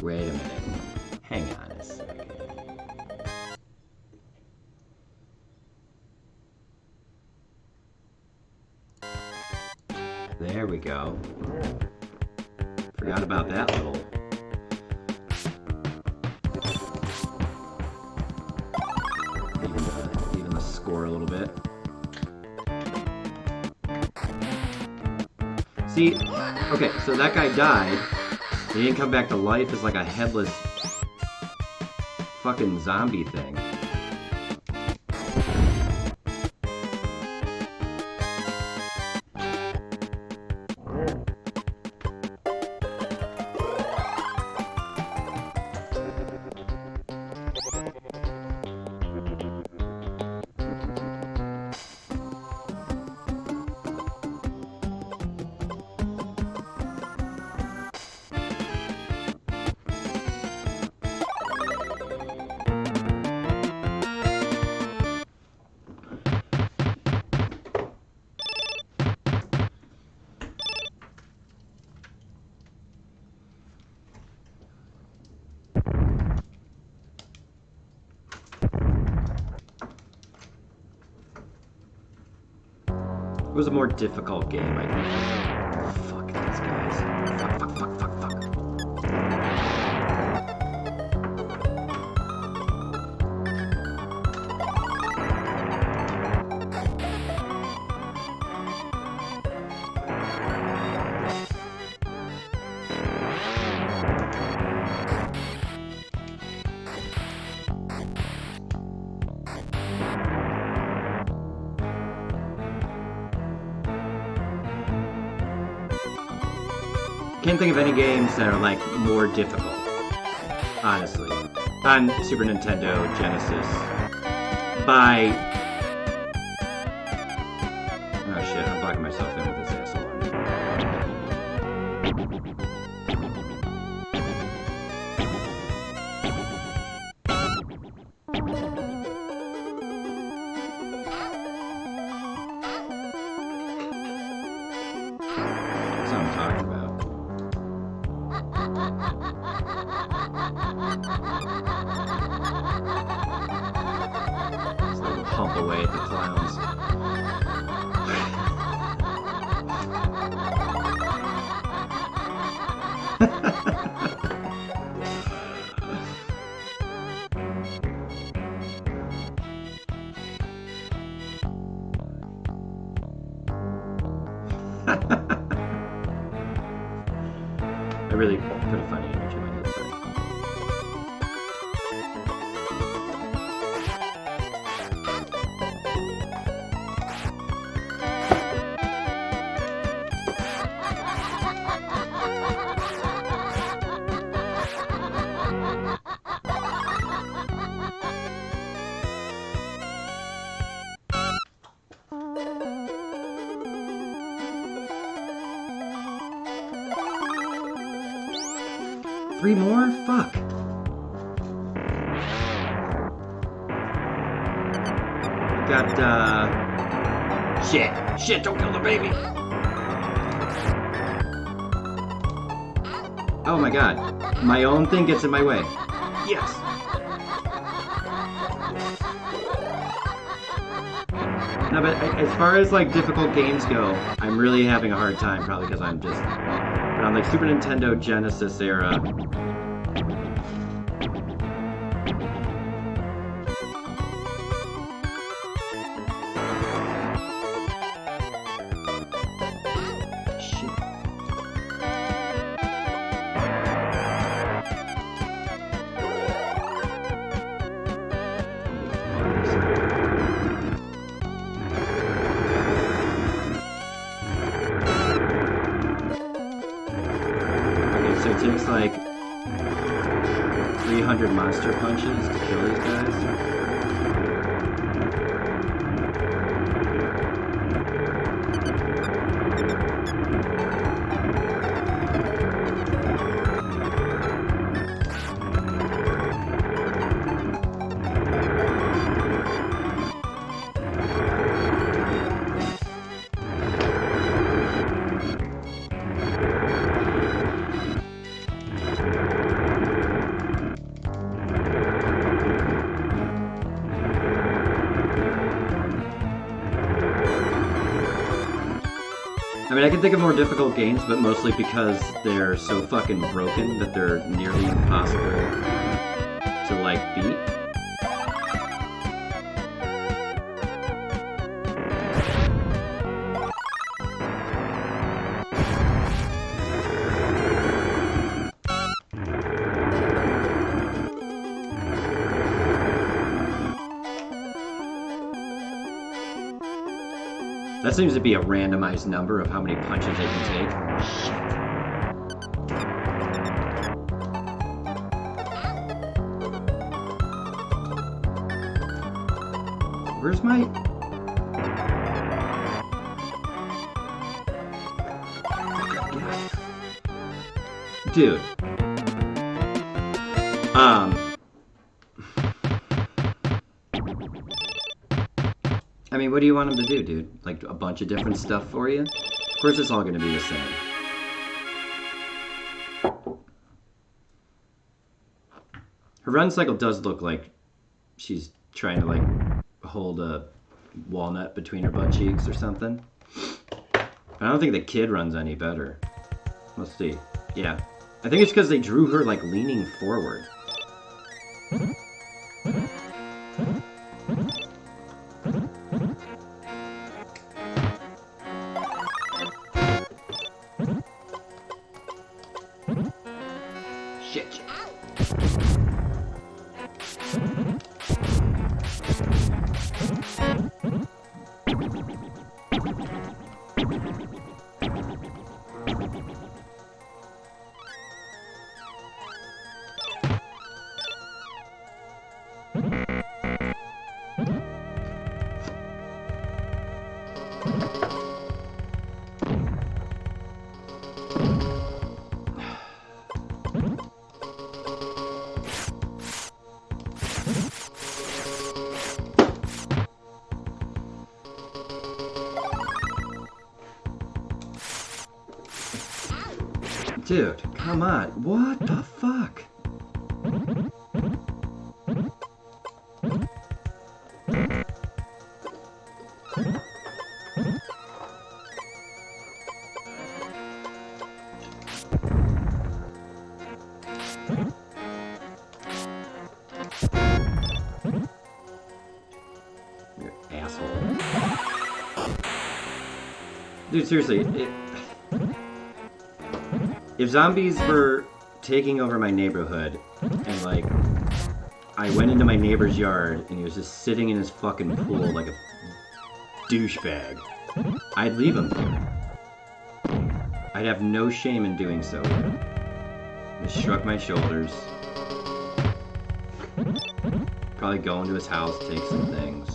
Wait a minute. Hang on a second. There we go. Forgot about that little. Even the score a little bit. See, okay, so that guy died. He didn't come back to life as like a headless fucking zombie thing. It was a more difficult game, I think. Fuck these guys. Fuck. Can't think of any games that are like more difficult, honestly. On Super Nintendo, Genesis, by... Oh shit, I'm blocking myself in with this asshole. That's what I'm talking about. It's like a pump away at the clowns. I really put a funny image in my head, sorry. Three more? Fuck. Got, Shit, don't kill the baby! Oh my god. My own thing gets in my way. Yes! No, but as far as, like, difficult games go, I'm really having a hard time, probably because I'm just... But on, like, Super Nintendo Genesis era... So it takes like 300 monster punches to kill these guys. I mean, I can think of more difficult games, but mostly because they're so fucking broken that they're nearly impossible to, like, beat. That seems to be a randomized number of how many punches they can take. Shit. Where's my... Dude. I mean, what do you want him to do, dude? Like, a bunch of different stuff for you? Of course it's all gonna be the same. Her run cycle does look like she's trying to, like, hold a walnut between her butt cheeks or something. I don't think the kid runs any better. Let's see. Yeah. I think it's because they drew her, like, leaning forward. Shit. Dude, come on. What the fuck? You asshole. Dude, seriously, if zombies were taking over my neighborhood, and, like, I went into my neighbor's yard, and he was just sitting in his fucking pool like a douchebag, I'd leave him there. I'd have no shame in doing so. Just shrug my shoulders. Probably go into his house, take some things.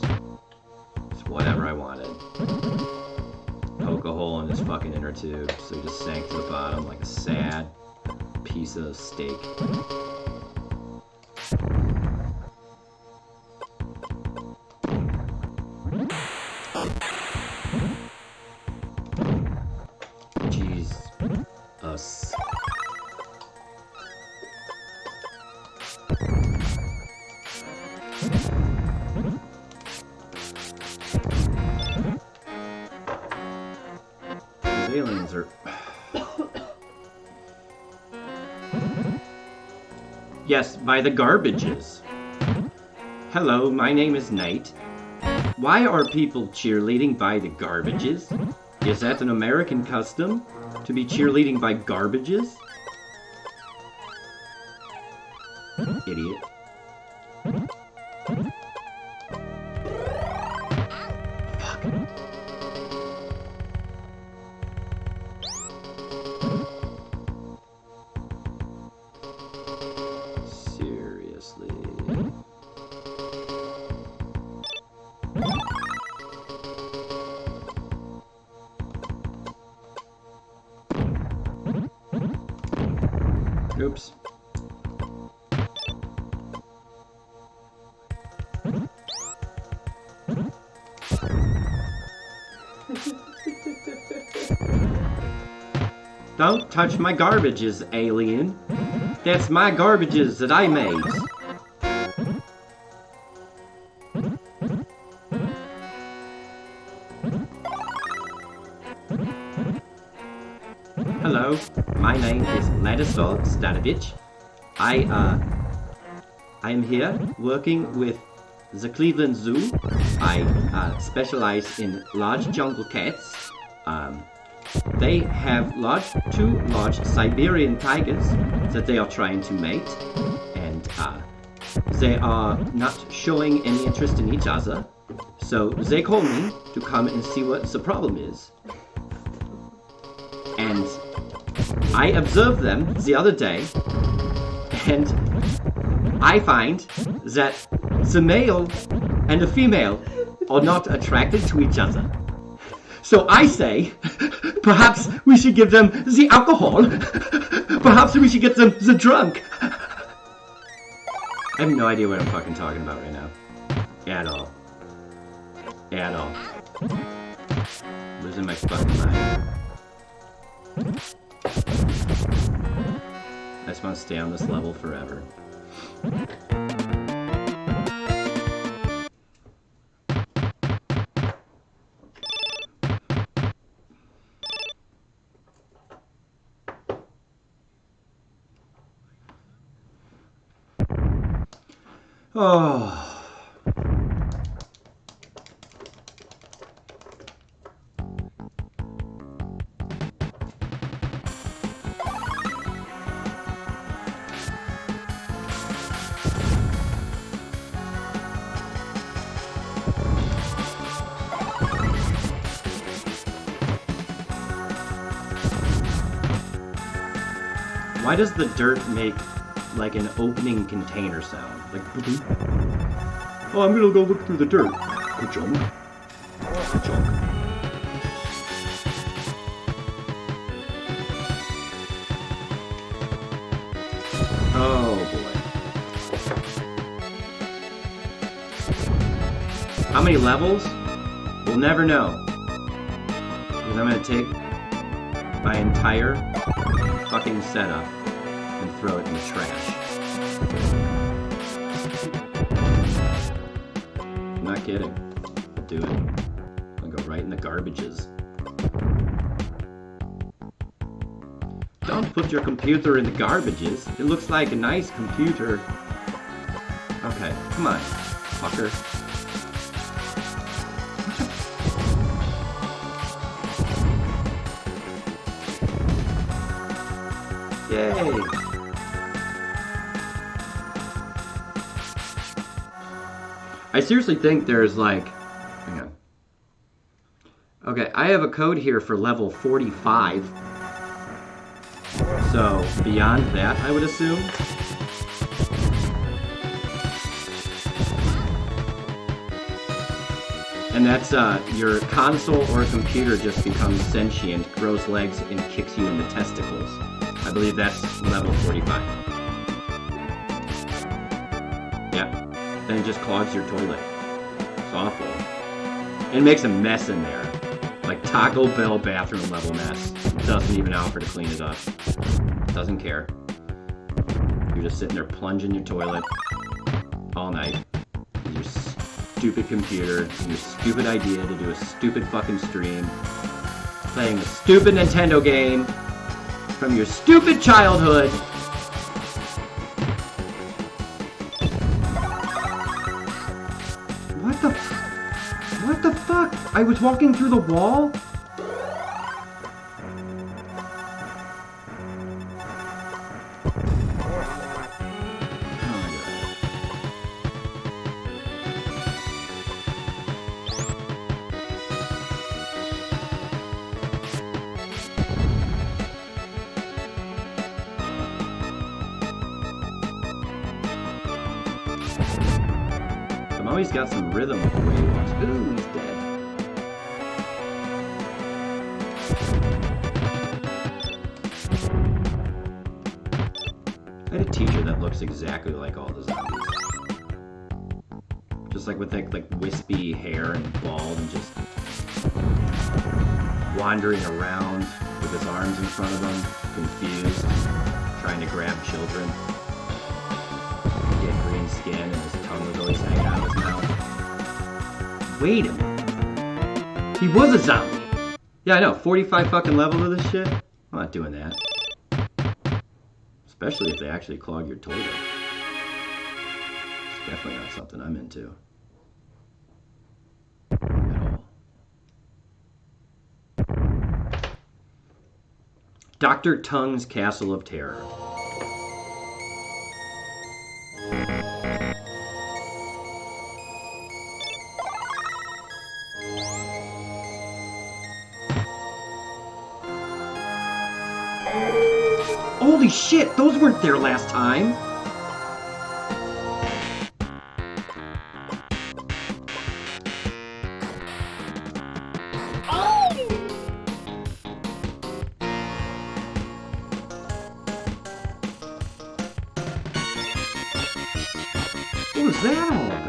Just whatever I wanted. Poke a hole in his fucking inner tube, so he just sank to the bottom like a sad piece of steak. Jeez. Us. Aliens are... Yes, by the garbages. Hello, my name is Knight. Why are people cheerleading by the garbages? Is that an American custom? To be cheerleading by garbages? Idiot. Fuck. Seriously. Oops. Don't touch my garbages, alien. That's my garbages that I made. Hello, my name is Ladislav Stanovich. I am here working with the Cleveland Zoo. I specialize in large jungle cats. They have two large Siberian tigers that they are trying to mate, and they are not showing any interest in each other. So they call me to come and see what the problem is. And I observed them the other day, and I find that the male and the female are not attracted to each other. So I say, perhaps we should give them the alcohol. Perhaps we should get them the drunk. I have no idea what I'm fucking talking about right now. At all. At all. Losing my fucking mind. I just want to stay on this level forever. Oh. Why does the dirt make like an opening container sound? Like, oh, I'm gonna go look through the dirt. Ka-chunk. Ka-chunk. Oh boy. How many levels? We'll never know. Because I'm gonna take my entire fucking setup and throw it in the trash. I'm not kidding. I'll do it. I'll go right in the garbages. Don't put your computer in the garbages. It looks like a nice computer. Okay, come on, fucker. Yay! I seriously think there's like... Hang on. Okay, I have a code here for level 45. So, beyond that, I would assume. And that's, your console or computer just becomes sentient, grows legs, and kicks you in the testicles. I believe that's level 45. Yeah. Then it just clogs your toilet. It's awful. It makes a mess in there. Like Taco Bell bathroom level mess. Doesn't even offer to clean it up. Doesn't care. You're just sitting there plunging your toilet all night. With your stupid computer and your stupid idea to do a stupid fucking stream. Playing a stupid Nintendo game from your stupid childhood. What the fuck? I was walking through the wall? He's got some rhythm with the way he walks. Ooh, he's dead. I had a teacher that looks exactly like all the zombies. Just like with like wispy hair and bald and just wandering around with his arms in front of him, confused, trying to grab children. He had green skin and his tongue was always hanging out of his mouth. Wait a minute. He was a zombie. Yeah, I know. 45 fucking levels of this shit? I'm not doing that. Especially if they actually clog your toilet. It's definitely not something I'm into. At all. Dr. Tongue's Castle of Terror. Holy shit, those weren't there last time. What was that all about?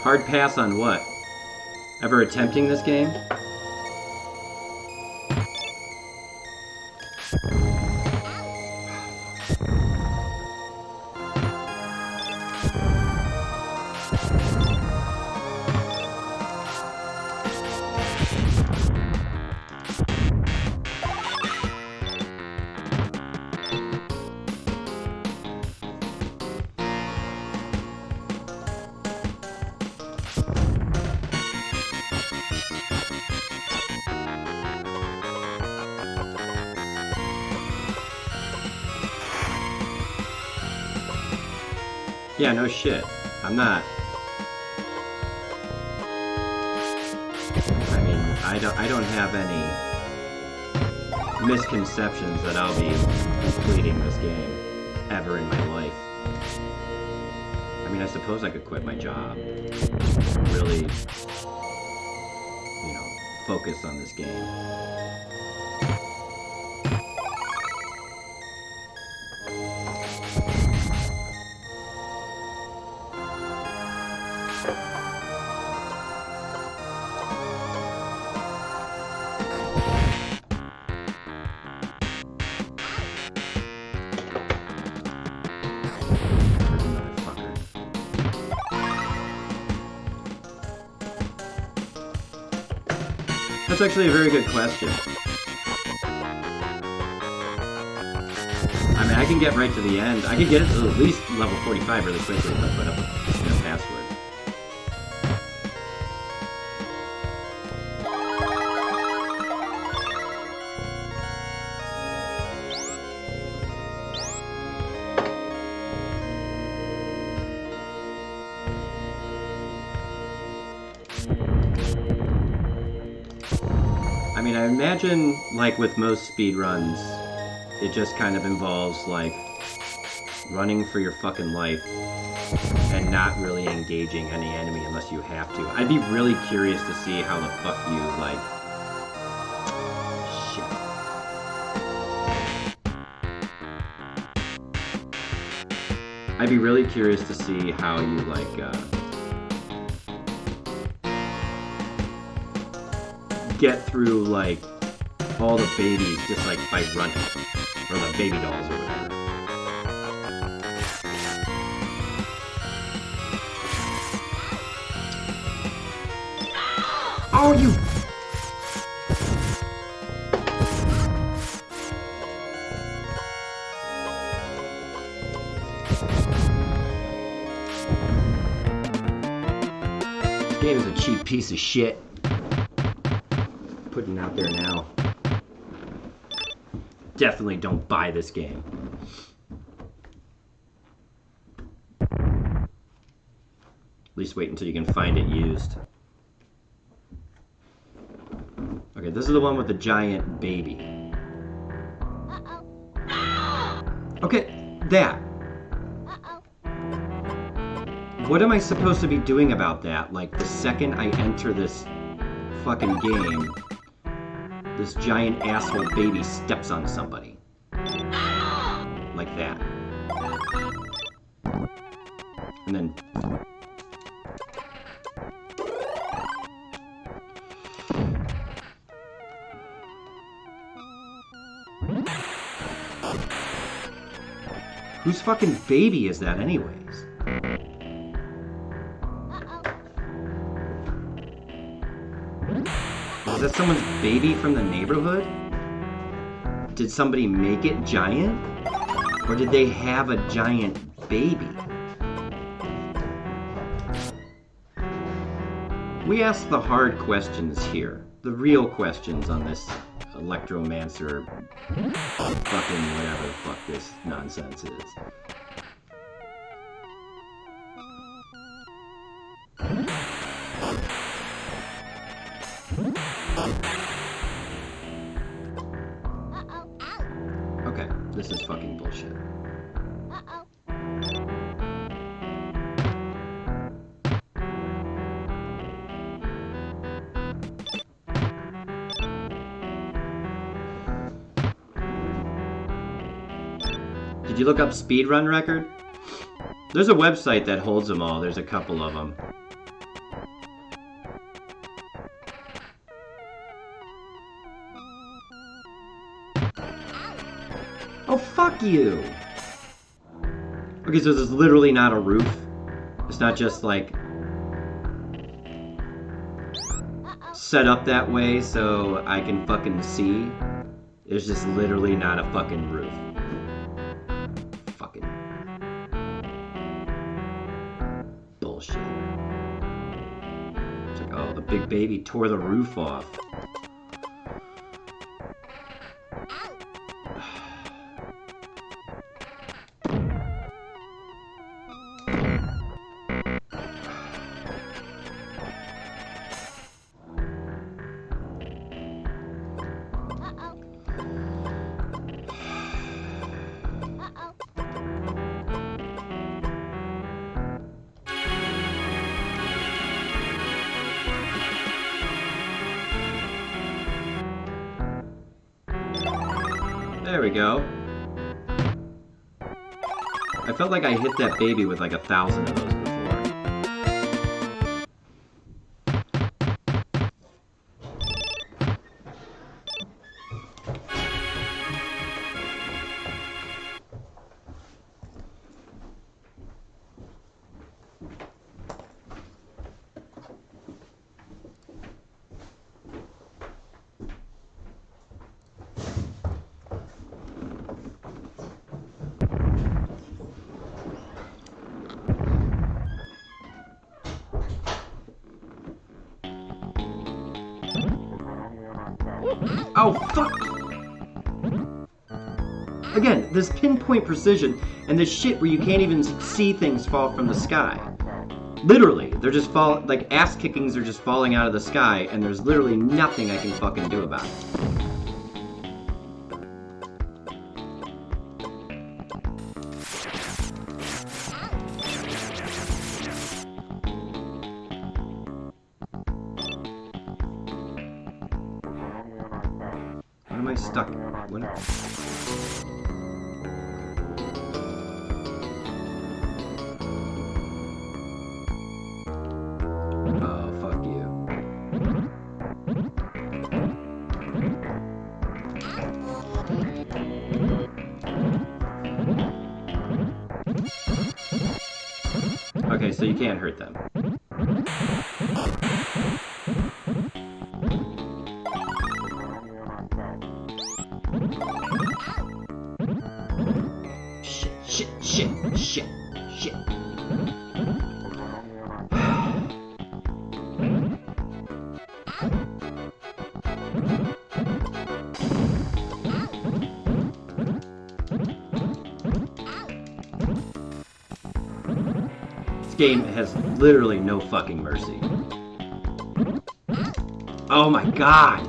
Hard pass on what? Ever attempting this game? Yeah, no shit. I'm not. I mean, I don't have any misconceptions that I'll be completing this game ever in my life. I mean, I suppose I could quit my job. Really, you know, focus on this game. That's actually a very good question. I mean, I can get right to the end. I can get it to at least level 45 really quickly if I put up a password. I mean, I imagine, like with most speedruns, it just kind of involves, like, running for your fucking life and not really engaging any enemy unless you have to. I'd be really curious to see how the fuck you, like... Shit. I'd be really curious to see how you, like, get through, like, all the babies just, like, by running. Or the baby dolls or whatever. Oh, you... This game is a cheap piece of shit. Putting it out there now. Definitely don't buy this game. At least wait until you can find it used. Okay, this is the one with the giant baby. Okay, that. What am I supposed to be doing about that? Like, the second I enter this fucking game, this giant asshole baby steps on somebody. Like that. And then... Whose fucking baby is that anyways? Is that someone's baby from the neighborhood? Did somebody make it giant? Or did they have a giant baby? We ask the hard questions here. The real questions on this Electromancer fucking whatever the fuck this nonsense is. Okay, this is fucking bullshit. Did you look up speedrun record? There's a website that holds them all. There's a couple of them. fuck you! Okay, so there's literally not a roof. It's not just like set up that way so I can fucking see. There's just literally not a fucking roof. Fucking bullshit. It's like, oh, the big baby tore the roof off. There we go. I felt like I hit that baby with like 1,000 of those before. Oh, fuck! Again, this pinpoint precision and this shit where you can't even see things fall from the sky. Literally, they're just like ass kickings are just falling out of the sky, and there's literally nothing I can fucking do about it. What am I stuck? What? Oh, fuck you. Okay, so you can't hurt them. Shit. This game has literally no fucking mercy. Oh my god!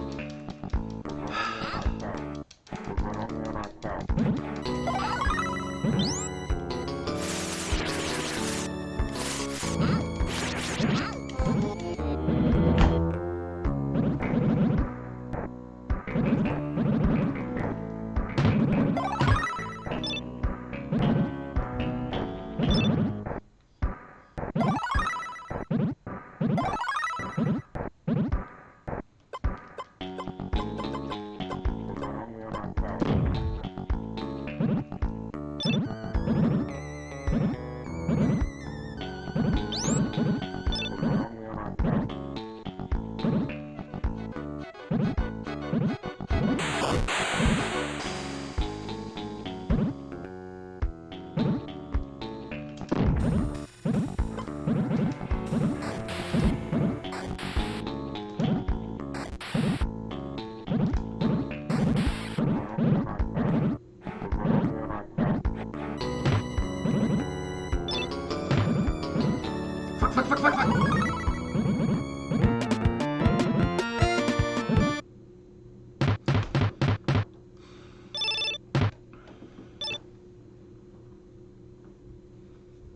Fuck.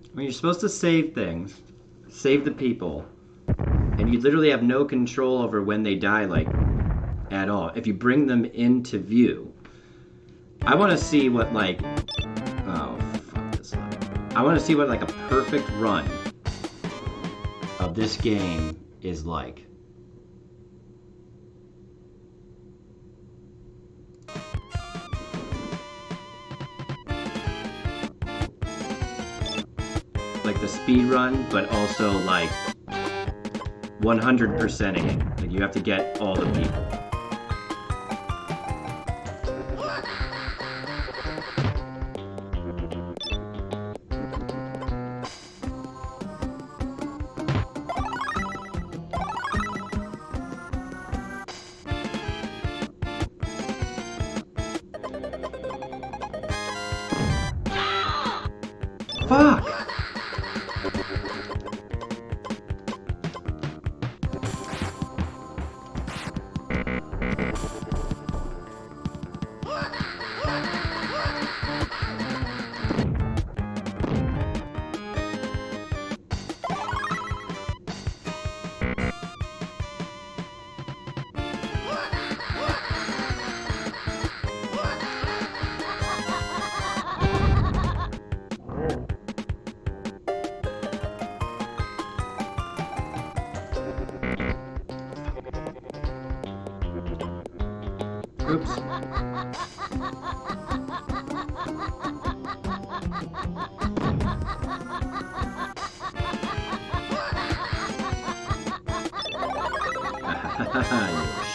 I mean, you're supposed to save things, save the people, and you literally have no control over when they die, like, at all. If you bring them into view, I want to see what, like, oh, fuck this level. I want to see what, like, a perfect run of this game is like. like the speed run, but also like 100%ing it. Like you have to get all the people. Fuck! Oops.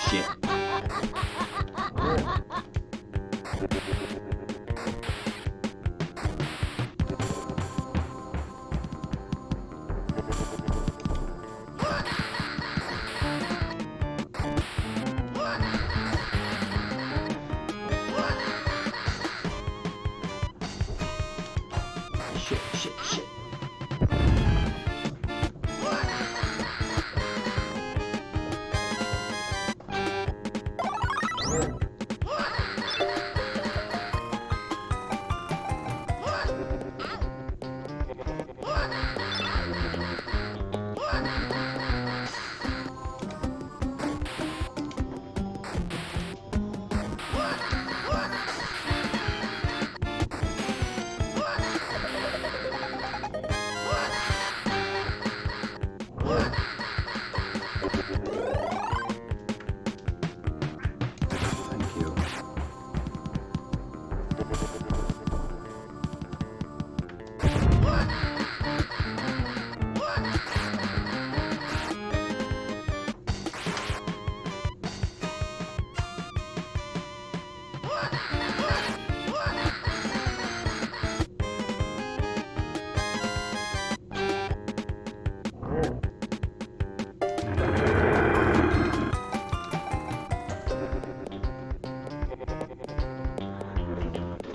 Shit. Shit.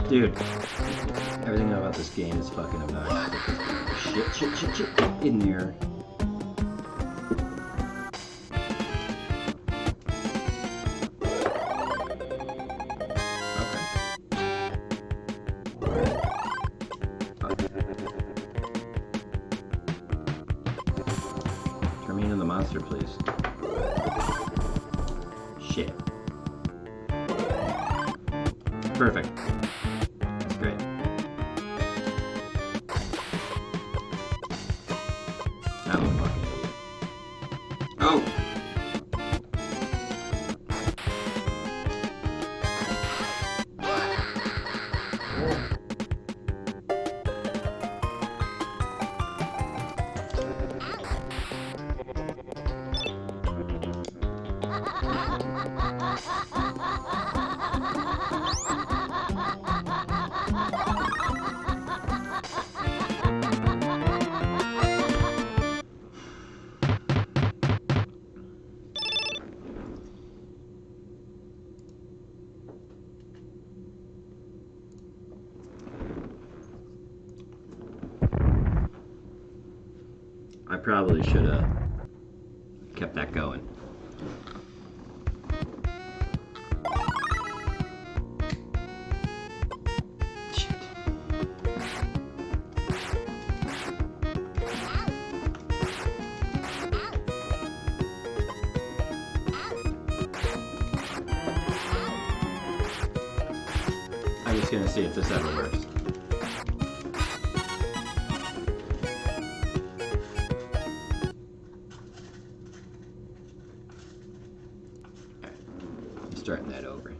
Dude, everything about this game is fucking obnoxious. Shit, in there. Turn me into the monster, please. Shit. Perfect. That's great. I'm a fucking idiot. Oh! I probably should have kept that going. Shit. I'm just gonna see if this ever works. Starting that over.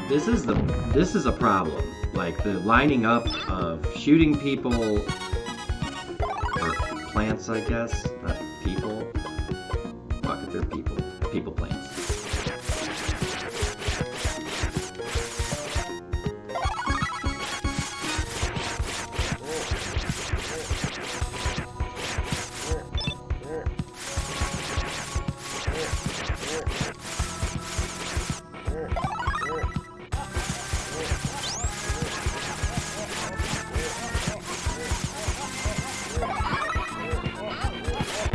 This is a problem. Like the lining up of shooting people or plants, I guess, not people. Fuck it, they're people. People plants.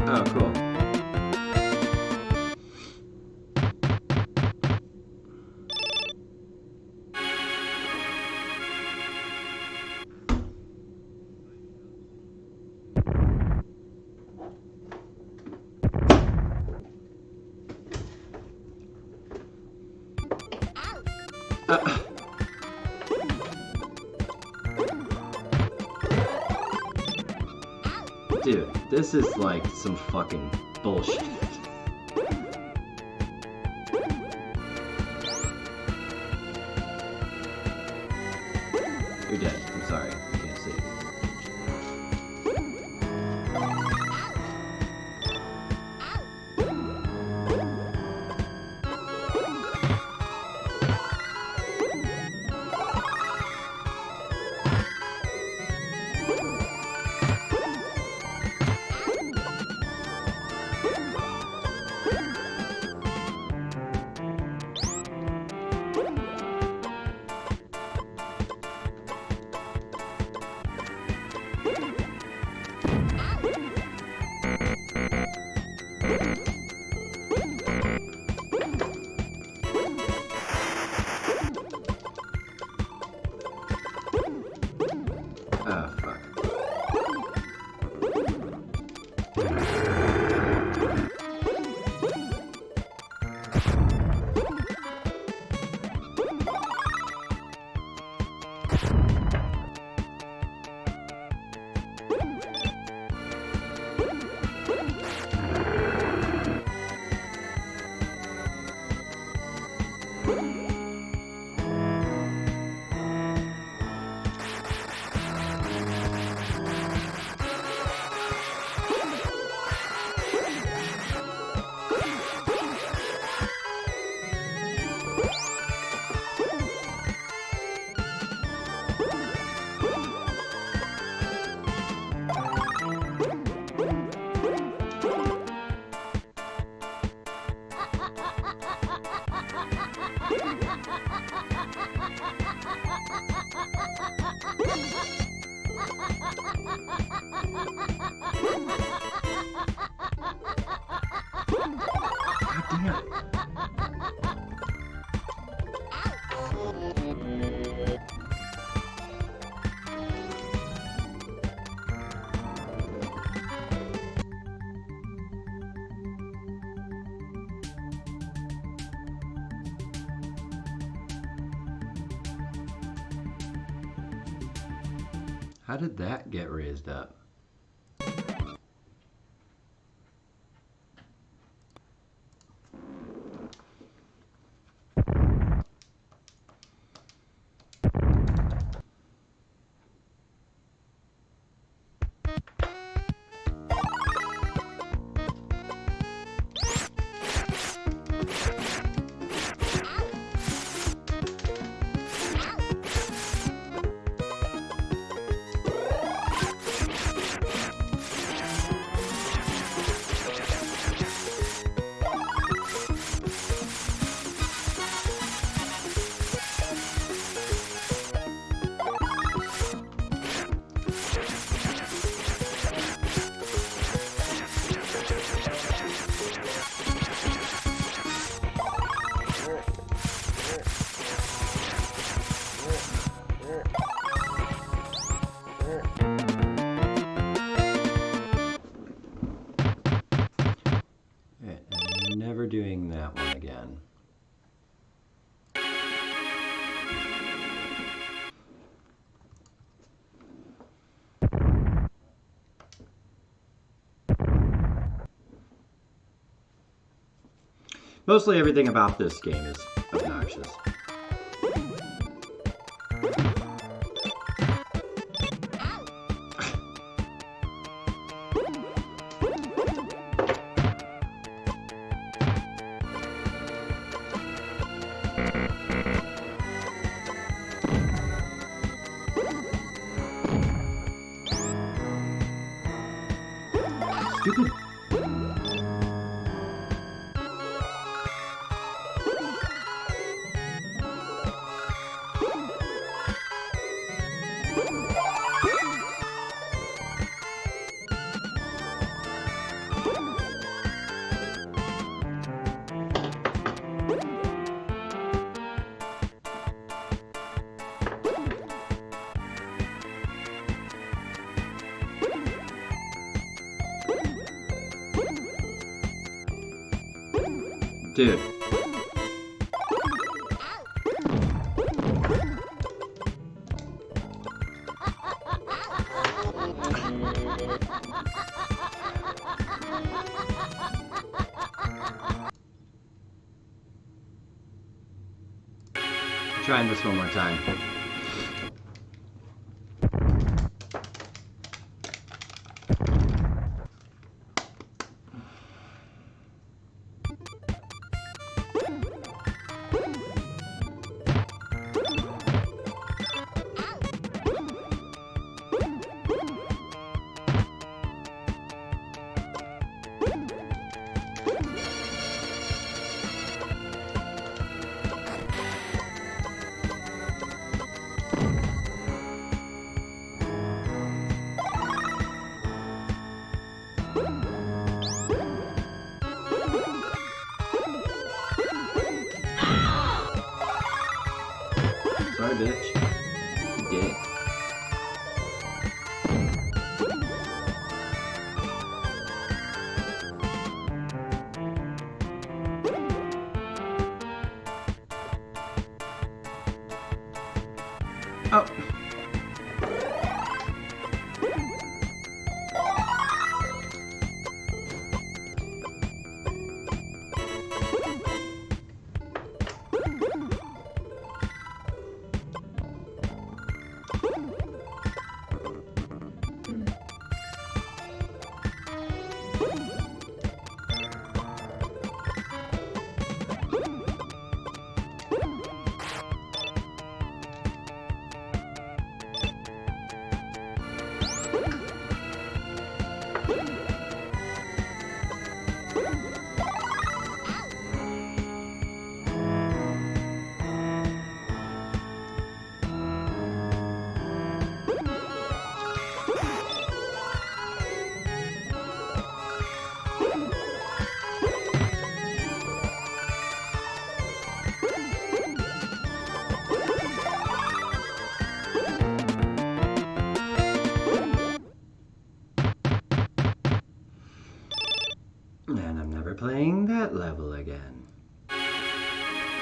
Oh, cool. Dude, this is like some fucking bullshit. You're dead. I'm sorry. I can't see. Oh, fuck. How did that get raised up? Never doing that one again. Mostly everything about this game is obnoxious. Stupid. Dude. Trying this one more time. Sorry, bitch. You did it. Oh. And I'm never playing that level again.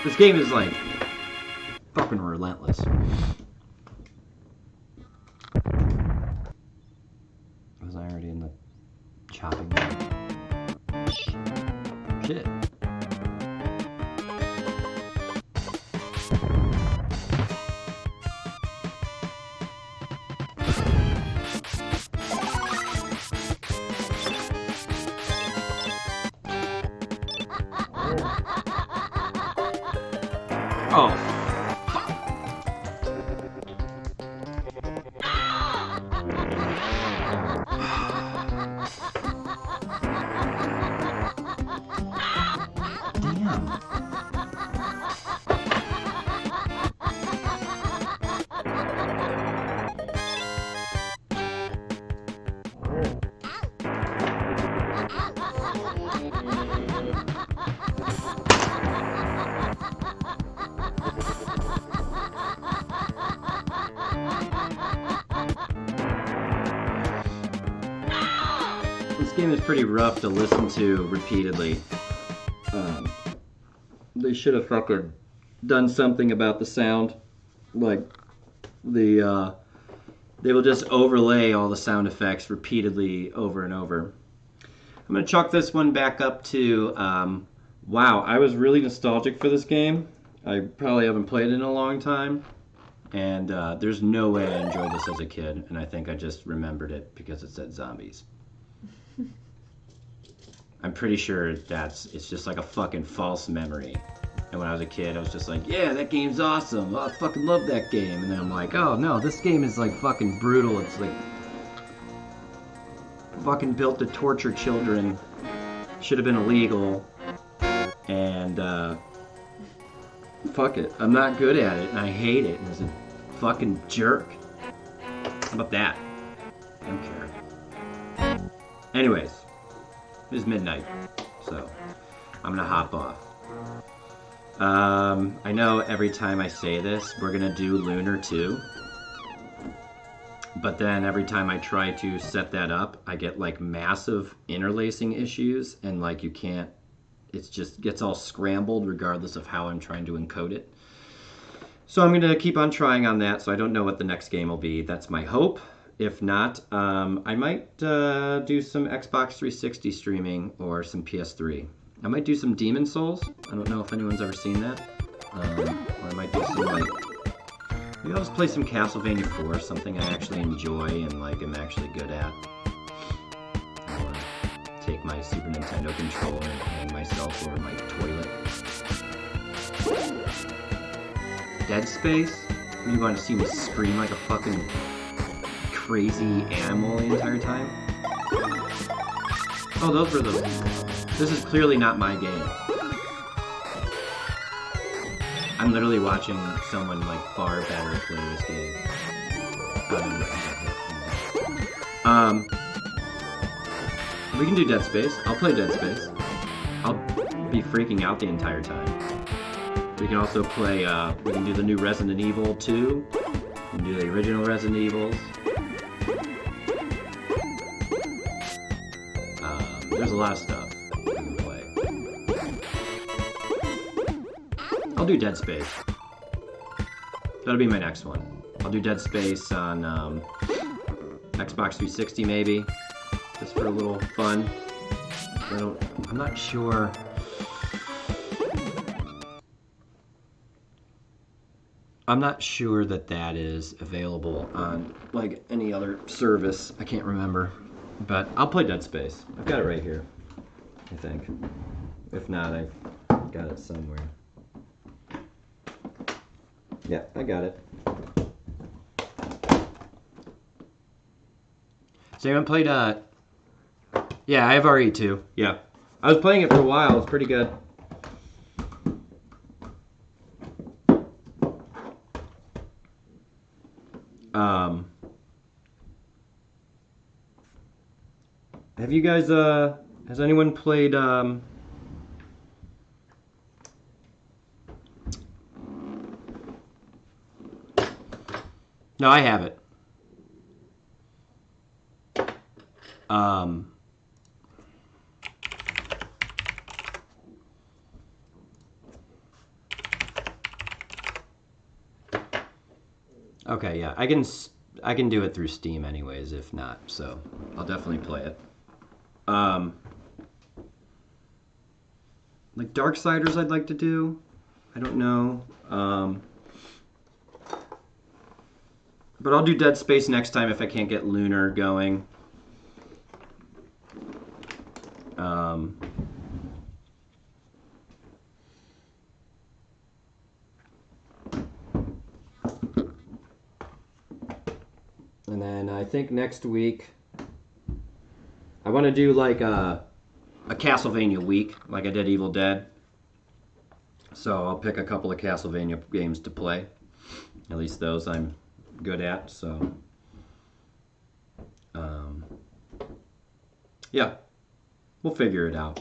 This game is like fucking relentless. Was I already in the chopping mode? Shit. Oh. Damn. This game is pretty rough to listen to repeatedly. They should have fucking done something about the sound. Like, they will just overlay all the sound effects repeatedly over and over. I'm going to chalk this one back up to, wow, I was really nostalgic for this game. I probably haven't played it in a long time. And there's no way I enjoyed this as a kid. And I think I just remembered it because it said zombies. I'm pretty sure it's just like a fucking false memory. And when I was a kid, I was just like, yeah, that game's awesome. Oh, I fucking love that game. And then I'm like, oh no, this game is like fucking brutal. It's like, fucking built to torture children should have been illegal, and fuck it, I'm not good at it, and I hate it, and it's a fucking jerk. How about that? I don't care. Anyways, it is midnight, so I'm gonna hop off. I know every time I say this, we're gonna do Lunar 2. But then every time I try to set that up, I get like massive interlacing issues, and like you can't, it just gets all scrambled regardless of how I'm trying to encode it. So I'm going to keep on trying on that, so I don't know what the next game will be. That's my hope. If not, I might do some Xbox 360 streaming or some PS3. I might do some Demon Souls. I don't know if anyone's ever seen that. Or I might do some like... Maybe I'll just play some Castlevania 4, something I actually enjoy and like am actually good at. Or take my Super Nintendo controller and hang myself over my toilet. Dead Space? You want to see me scream like a fucking crazy animal the entire time? Oh, those were those people. This is clearly not my game. I'm literally watching someone like far better play this game. We can do Dead Space. I'll play Dead Space. I'll be freaking out the entire time. We can also play, we can do the new Resident Evil 2. We can do the original Resident Evils. There's a lot of stuff we can play. I'll do Dead Space. That'll be my next one. I'll do Dead Space on Xbox 360 maybe, just for a little fun. I'm not sure. I'm not sure that that is available on like any other service. I can't remember, but I'll play Dead Space. I've got it right here, I think. If not, I've got it somewhere. Yeah, I got it. So anyone played, yeah, I have RE2. Yeah. I was playing it for a while. It's pretty good. Have you guys, has anyone played, no, I have it. Okay, yeah, I can do it through Steam anyways, if not, so I'll definitely play it. Like Darksiders I'd like to do. I don't know. But I'll do Dead Space next time if I can't get Lunar going. And then I think next week I want to do like a Castlevania week, like I did Evil Dead. So I'll pick a couple of Castlevania games to play. At least those I'm good at, so yeah, we'll figure it out.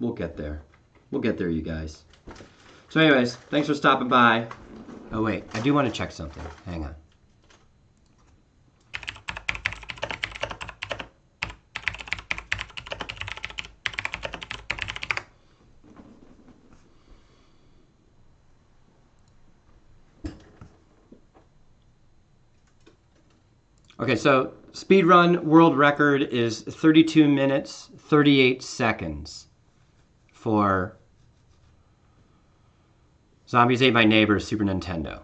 We'll get there. We'll get there, you guys. So anyways, thanks for stopping by. Oh wait, I do want to check something. Hang on. Okay, so speedrun world record is 32 minutes, 38 seconds for Zombies Ate My Neighbor's Super Nintendo.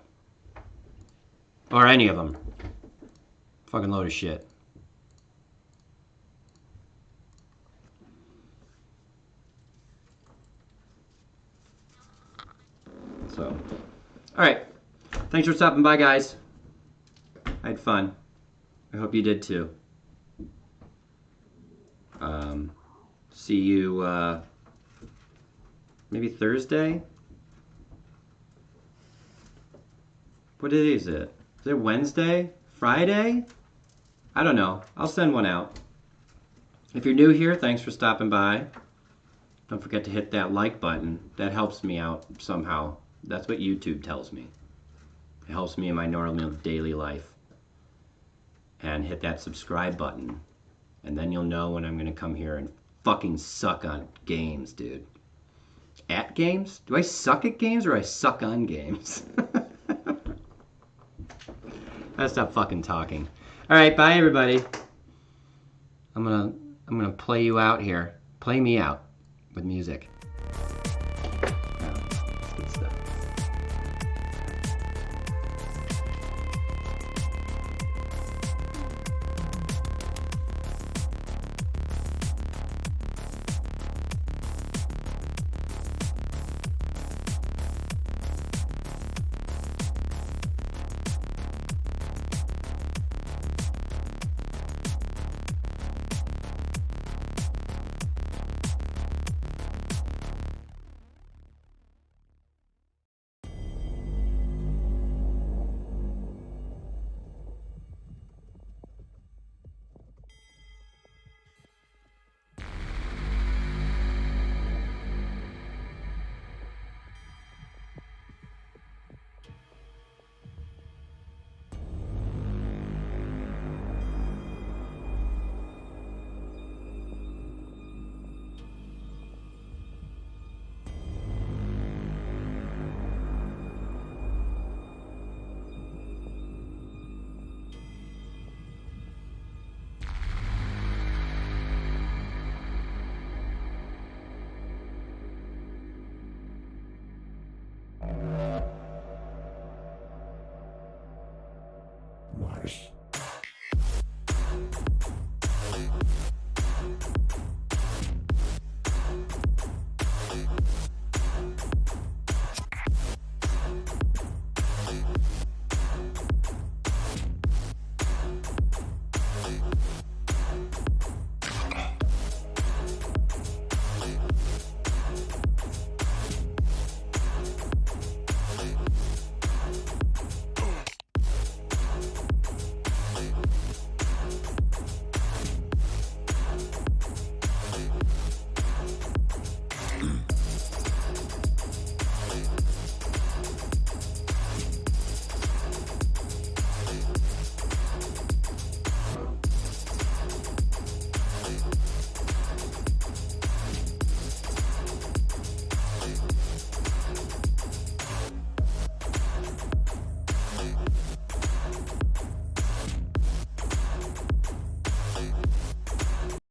Or any of them. Fucking load of shit. So, alright. Thanks for stopping by, guys. I had fun. I hope you did too. see you maybe Thursday. What day is it? Is it Wednesday? Friday? I don't know. I'll send one out. If you're new here, thanks for stopping by. Don't forget to hit that like button. That helps me out somehow. That's what YouTube tells me. It helps me in my normal daily life. And hit that subscribe button. And then you'll know when I'm going to come here and fucking suck on games, dude. At games? Do I suck at games or I suck on games? I'll stop fucking talking. Alright, bye everybody. I'm gonna play you out here. Play me out with music.